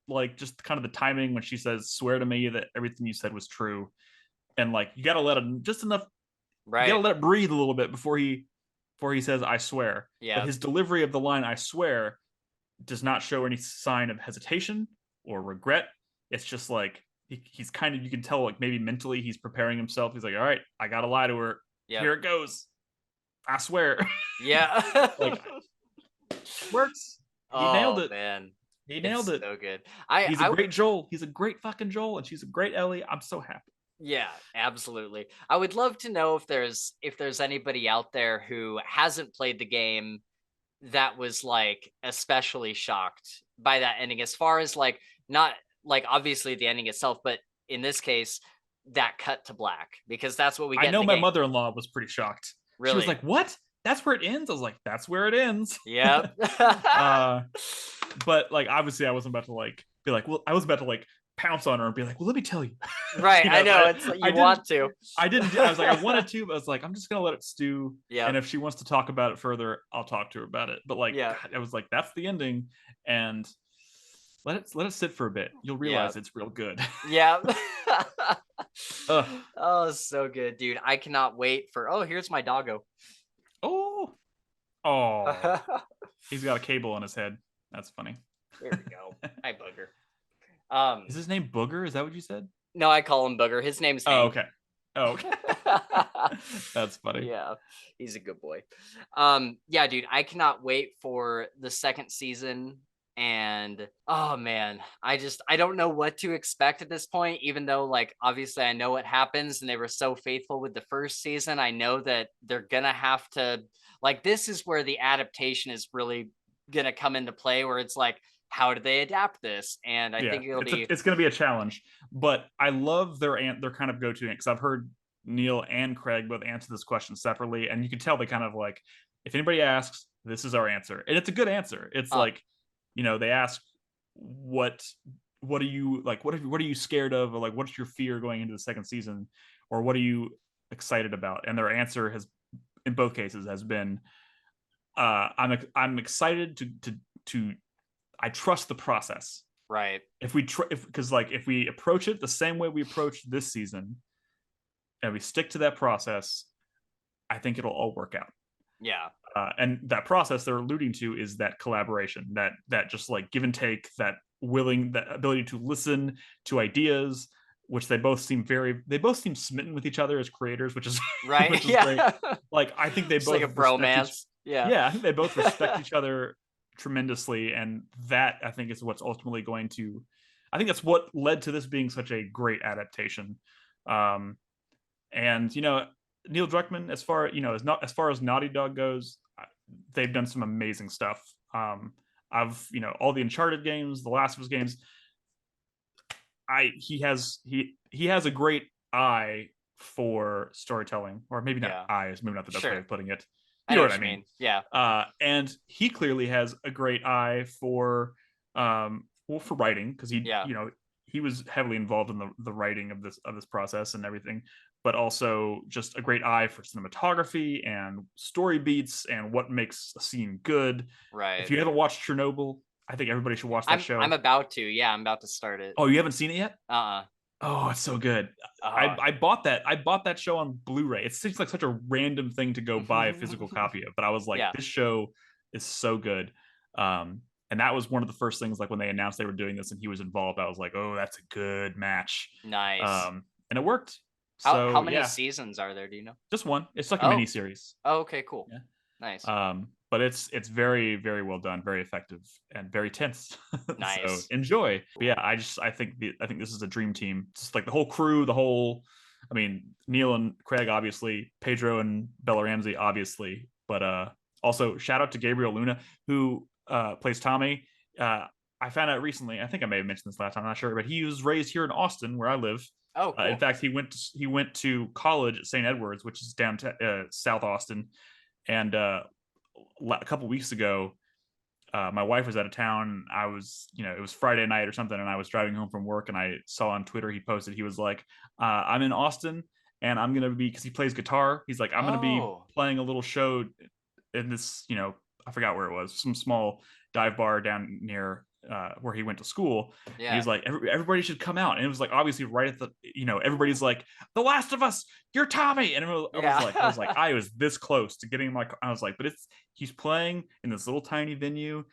like just kind of the timing when she says, "Swear to me that everything you said was true," and like you got to let him just enough. You got to Right. let it breathe a little bit before he says, "I swear." But Yeah. his delivery of the line, "I swear," does not show any sign of hesitation or regret. It's just like he's kind of, you can tell like maybe mentally he's preparing himself. He's like, all right, I gotta lie to her. Yep. Here it goes. I swear. Yeah. Like, works. He nailed Oh it. man, He nailed it's it. so good. He's a great Joel. He's a great fucking Joel, and she's a great Ellie. I'm so happy. Yeah, absolutely. I would love to know if there's anybody out there who hasn't played the game that was like especially shocked by that ending, as far as like, not like obviously the ending itself, but in this case, that cut to black, because that's what we I get in know the my game. mother-in-law was pretty shocked. She was Really? like, "What? That's where it ends?" I was like, "That's where it ends." Yep. uh, but like, obviously, I wasn't about to like be like, well, I was about to like pounce on her and be like, "Well, let me tell you." Right. I know, I it's like I you didn't want to. I was like, I wanted to, but I was like, I'm just gonna let it stew. And Yep. if she wants to talk about it further, I'll talk to her about it. But like, Yeah. God, I was like, that's the ending, and let it sit for a bit. You'll Yeah. realize it's real good. Yeah. Ugh. Oh, so good, dude. I cannot wait for, oh, here's my doggo. Oh, oh, he's got a cable on his head. That's funny. There we go. Hi, Booger. Is his name Booger? Is that what you said? No, I call him Booger. His name's Oh, Hank. okay. Oh, okay. That's funny. Yeah, he's a good boy. Yeah, dude, I cannot wait for the second season. And oh man, I don't know what to expect at this point, even though like obviously I know what happens and they were so faithful with the first season. I know that they're gonna have to, like, this is where the adaptation is really gonna come into play, where it's like, how do they adapt this? And I Yeah, think it'll be, it's going to be a challenge, but I love their kind of go-to, because I've heard Neil and Craig both answer this question separately, and you can tell they kind of like, if anybody asks, this is our answer, and it's a good answer. It's uh like, they ask what what are you like what are you scared of, or like what's your fear going into the second season, or what are you excited about, and their answer has in both cases has been I'm excited to I trust the process. Right. If we if because like if we approach it the same way we approached this season and we stick to that process, I think it'll all work out. Yeah. And that process they're alluding to is that collaboration, that just like give and take, that ability to listen to ideas, which they both seem smitten with each other as creators, which is which Right. is great. Yeah. Like I think they It's like a both respect each. bromance. Yeah. Yeah, I think they both respect each other tremendously, and that I think is what's ultimately going to. I think that's what led to this being such a great adaptation. Um, and Neil Druckmann, as far as Naughty Dog goes, they've done some amazing stuff. I've all the Uncharted games, the Last of Us games. He has a great eye for storytelling, or maybe not Yeah. eye is maybe not the best way Sure. of putting it. I You know know what what I you mean? mean. Yeah. And he clearly has a great eye for for writing, because Yeah. he was heavily involved in the writing of this process and everything, but also just a great eye for cinematography and story beats and what makes a scene good. If Right. you haven't watched Chernobyl, I think everybody should watch that I'm show. about to. Yeah, I'm about to start it. Oh, you haven't seen it yet? Uh-uh. Oh, it's so good. Uh. I bought that. I bought that show on Blu-ray. It seems like such a random thing to go buy a physical copy of, but I was like, Yeah. this show is so good. And that was one of the first things, like when they announced they were doing this and he was involved, I was like, oh, that's a good match. Nice. And it worked. How So many yeah, seasons are there, do you know? just one. It's like a mini Oh. series. Oh, okay, cool. Yeah. Nice. But it's very, very well done, very effective, and very tense. So Nice. enjoy. But yeah, I think this is a dream team. Just like the whole crew, the whole. I mean, Neil and Craig, obviously, Pedro and Bella Ramsey, obviously, but also shout out to Gabriel Luna, who plays Tommy. I found out recently. I think I may have mentioned this last time. I'm not sure, but he was raised here in Austin, where I live. Oh, In cool. fact, he went to college at St. Edwards, which is down South Austin, and a couple weeks ago, my wife was out of town. I was, it was Friday night or something, and I was driving home from work, and I saw on Twitter he posted. He was like, "I'm in Austin, and I'm gonna be," because he plays guitar. He's like, "I'm gonna be Oh. playing a little show in this, I forgot where it was, some small dive bar down near where he went to school." And Yeah. he's like, everybody should come out. And it was like obviously right at the, everybody's like, "The Last of Us, you're Tommy." And I was like, Yeah. I was this close to getting I was like, but he's playing in this little tiny venue.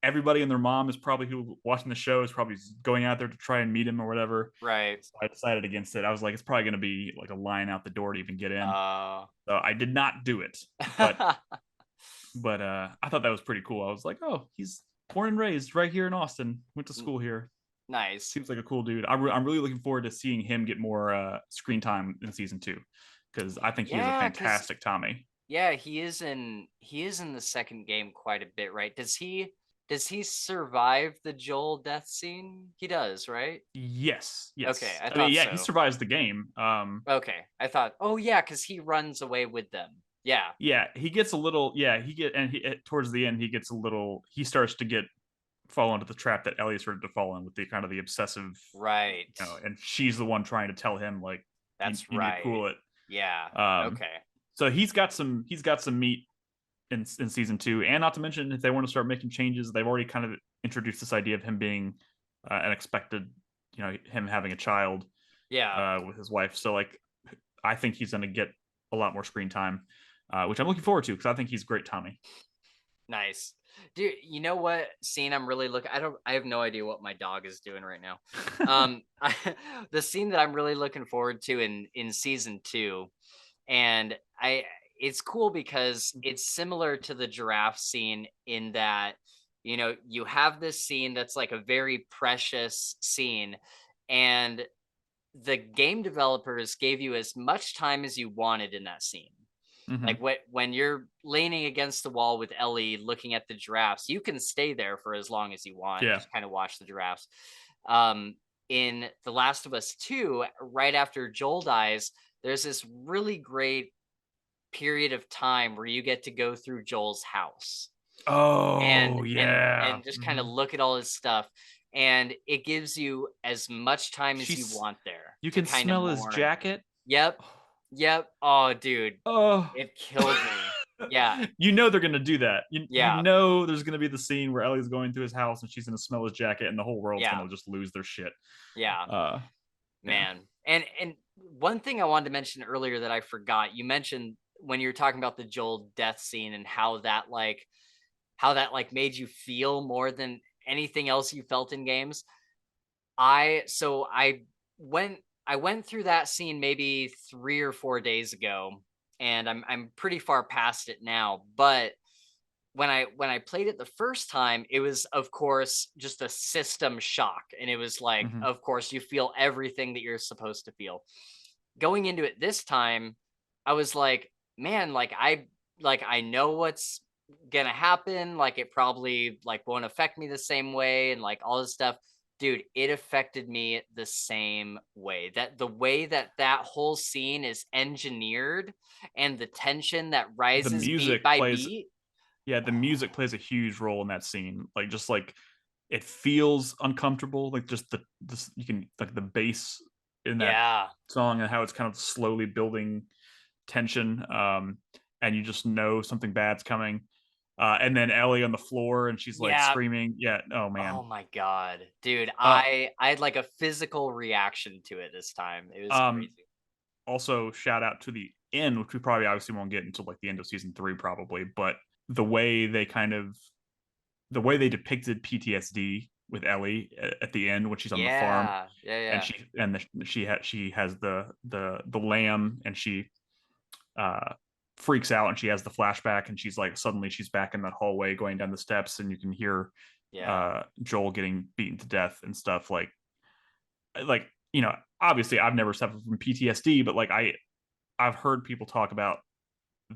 Everybody and their mom is probably who watching the show is probably going out there to try and meet him or whatever. Right. So I decided against it. I was like, it's probably going to be like a line out the door to even get in. Uh So I did not do it, but I thought that was pretty cool. I was like, oh, he's born and raised right here in Austin. Went to school here. Nice. Seems like a cool dude. I'm really looking forward to seeing him get more screen time in season 2, because I think he is a Yeah, cuz fantastic Tommy. yeah, he is in the second game quite a bit, right? Does he survive the Joel death scene? He does, right? Yes, Okay, yes. I I mean, thought yeah, he so. survives the game. Okay. I thought, "Oh yeah, cuz he runs away with them." Yeah. Yeah, he gets a little. Yeah, towards the end he gets a little. He starts to get fall into the trap that Ellie started to fall in with the kind of the obsessive, Right. and she's the one trying to tell him like That's you need to right. cool it. Yeah. Um, Okay. so he's got some meat in season 2, and not to mention if they want to start making changes, they've already kind of introduced this idea of him being an expected, him having a child Yeah. with his wife. So like, I think he's going to get a lot more screen time, which I'm looking forward to because I think he's great Tommy. Nice. Dude, you know what scene I'm really looking I have no idea what my dog is doing right now. I, the scene that I'm really looking forward to in season 2, and I it's cool because it's similar to the giraffe scene in that you have this scene that's like a very precious scene, and the game developers gave you as much time as you wanted in that scene. Like Hmm. when you're leaning against the wall with Ellie looking at the giraffes, you can stay there for as long as you want and Yeah. just kind of watch the giraffes. Um, in The Last of Us 2, right after Joel dies, there's this really great period of time where you get to go through Joel's house. Oh, and yeah. just kind of look at all his stuff, and it gives you as much time as you She's want there You to can kind of smell his mourn. jacket. Yep. Yep. Oh, dude, Oh. it killed me. Yeah. You know they're gonna do that. You Yeah. know there's gonna be the scene where Ellie's going through his house and she's gonna smell his jacket and the whole world's Yeah. gonna just lose their shit. Yeah. Uh yeah. Man. And one thing I wanted to mention earlier that I forgot, you mentioned when you were talking about the Joel death scene and how that like made you feel more than anything else you felt in games. I went I went through that scene maybe 3 or 4 days ago, and I'm pretty far past it now, but when I played it the first time, it was of course just a system shock, and it was like, Mhm. of course you feel everything that you're supposed to feel. Going into it this time, I was like, man, like I know what's gonna happen. Like it probably like won't affect me the same way, and like all this stuff. Dude, it affected me the same way. That the way that that whole scene is engineered and the tension that The rises beat music by plays beat. Yeah, the music plays a huge role in that scene. Like just like it feels uncomfortable, like just the you can like the bass in that Yeah. song and how it's kind of slowly building tension, and you just know something bad's coming. And then Ellie on the floor and she's like Yeah. screaming. Yeah, oh man. Oh my god. Dude, Uh, I had like a physical reaction to it this time. It was um, crazy. Also shout out to the end, which we probably obviously won't get until like the end of season 3 probably, but the way they kind of the way they depicted PTSD with Ellie at the end when she's on the farm Yeah. Yeah, and yeah. she has the lamb and she uh freaks out and she has the flashback and she's like suddenly she's back in that hallway going down the steps and you can hear Yeah. Joel getting beaten to death and stuff like you know obviously I've never suffered from PTSD but like I've heard people talk about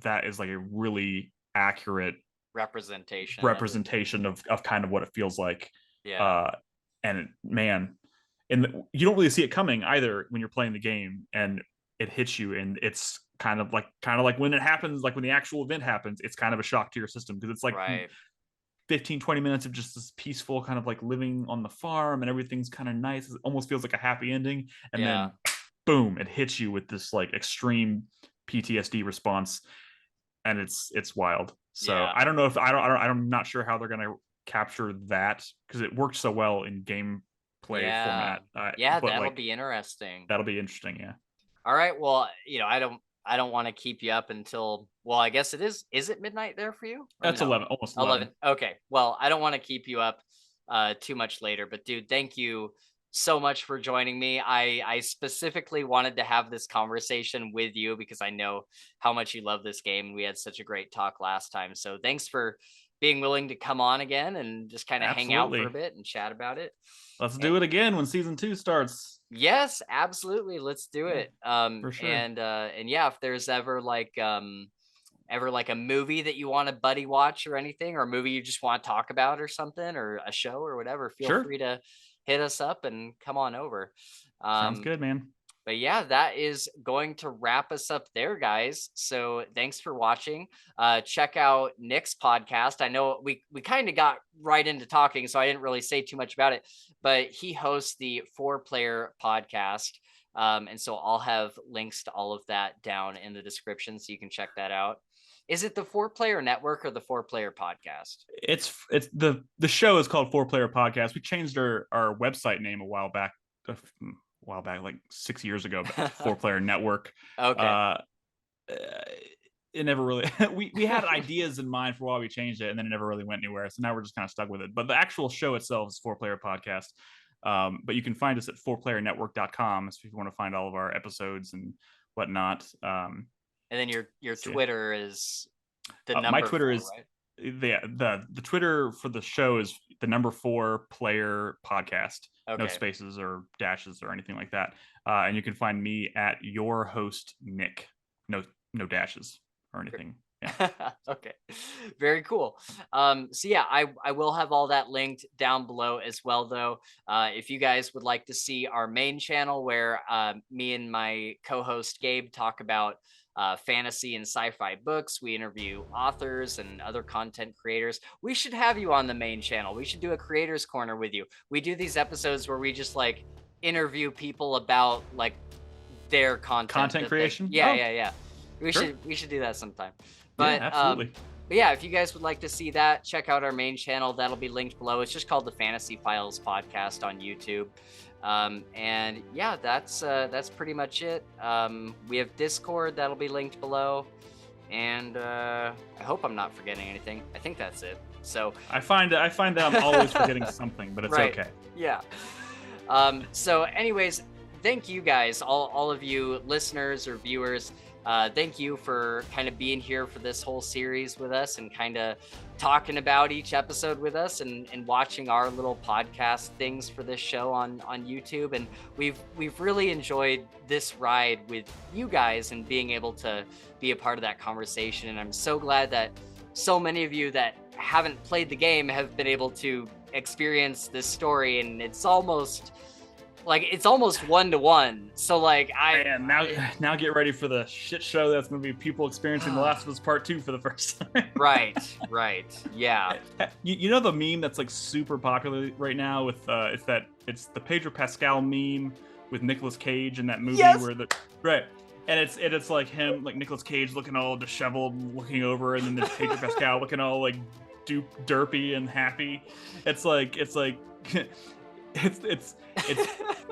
that as like a really accurate Representation of it. representation of kind of what it feels like. Yeah. Uh, and man, and you don't really see it coming either when you're playing the game, and it hits you, and it's kind of like when it happens, like when the actual event happens, it's kind of a shock to your system because it's like Right. 15-20 minutes of just this peaceful kind of like living on the farm and everything's kind of nice. It almost feels like a happy ending, and Yeah. then boom, it hits you with this like extreme PTSD response and it's wild. So Yeah. I don't know if I'm not sure how they're gonna capture that because it worked so well in gameplay Yeah. format. Yeah, But that'll like be interesting. that'll be interesting. Yeah, All right. Well, I don't want to keep you up until, well, I guess is it midnight there for you or that's no? 11, almost 11. 11. Okay. Well, I don't want to keep you up too much later, but dude, thank you so much for joining me. I specifically wanted to have this conversation with you because I know how much you love this game and we had such a great talk last time. So, thanks for being willing to come on again and just kind of hang out for a Absolutely. bit and chat about it. Let's Eh, do it again when season 2 starts Yes, absolutely. Let's do yeah, it. for sure. And yeah, if there's ever like a movie that you want to buddy watch or anything, or a movie you just want to talk about or something, or a show or whatever, feel Sure, free to hit us up and come on over. sounds Um, good, man. but yeah, that is going to wrap us up there, guys. So thanks for watching. Check out Nick's podcast. I know we kind of got right into talking, so I didn't really say too much about it, but he hosts the 4 Player podcast. And so I'll have links to all of that down in the description so you can check that out. Is it the 4 Player Network or the 4 Player podcast? It's the show is called 4 Player Podcast. We changed our website name a while back, like 6 years ago, to 4 Player Network. Okay. Uh, it never really we had ideas in mind for why we changed it and then it never really went anywhere, so now we're just kind of stuck with it, but the actual show itself is 4 Player Podcast. But you can find us at 4playernetwork.com if you want to find all of our episodes and whatnot. And then your So, Twitter is the my number Twitter 4, is right? the Twitter for the show is the number 4 Player Podcast. No Okay. spaces or dashes or anything like that. And you can find me at your host Nick. No dashes or anything. Yeah. Okay. Very cool. So yeah, I will have all that linked down below as well though. If you guys would like to see our main channel where me and my co-host Gabe talk about Fantasy and SciFi Books. We interview authors and other content creators. We should have you on the main channel. We should do a creators corner with you. We do these episodes where we just like interview people about like their content creation. Yeah. Sure. We should do that sometime. Yeah, But absolutely. but yeah, if you guys would like to see that, check out our main channel. That'll be linked below. It's just called the Fantasy Files Podcast on YouTube. And yeah, that's pretty much it. We have Discord that'll be linked below. And I hope I'm not forgetting anything. I think that's it. So I find that I'm always forgetting something, but it's right. okay. Yeah. So anyways, thank you guys, all of you listeners or viewers. Thank you for kind of being here for this whole series with us and kind of talking about each episode with us and watching our little podcast things for this show on YouTube. And we've really enjoyed this ride with you guys and being able to be a part of that conversation. And I'm so glad that so many of you that haven't played the game have been able to experience this story. And it's almost 1-to-1. So like Man, now get ready for the shit show that's gonna be people experiencing The Last of Us Part 2 for the first time. right. Yeah. You know the meme that's like super popular right now with it's the Pedro Pascal meme with Nicolas Cage in that movie where right. And it's like him, like Nicolas Cage looking all disheveled, looking over, and then there's Pedro Pascal looking all like derpy and happy. It's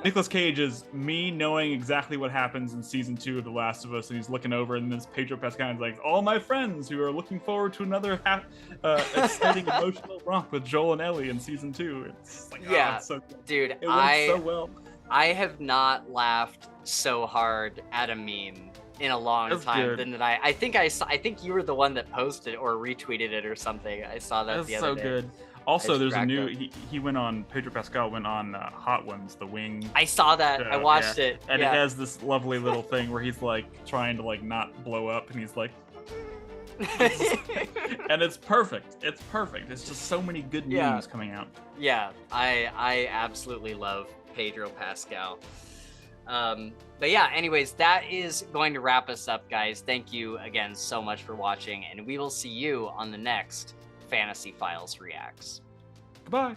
Nicolas Cage is me knowing exactly what happens in season 2 of The Last of Us, and he's looking over, and then Pedro Pascal is like, all my friends who are looking forward to another exciting emotional romp with Joel and Ellie in season 2. It's like, yeah, it's so good. Dude, it works so well. I have not laughed so hard at a meme in a long time than that. I think you were the one that posted or retweeted it or something. I saw that the other day. That's so good. Also, there's a new. He went on. Pedro Pascal went on Hot Ones, the Wing. I saw that. I watched it, and it has this lovely little thing where he's like trying to like not blow up, and he's like, and it's perfect. It's perfect. It's just so many good memes coming out. Yeah, I absolutely love Pedro Pascal. But yeah, anyways, that is going to wrap us up, guys. Thank you again so much for watching, and we will see you on the next Fantasy Files Reacts. Goodbye.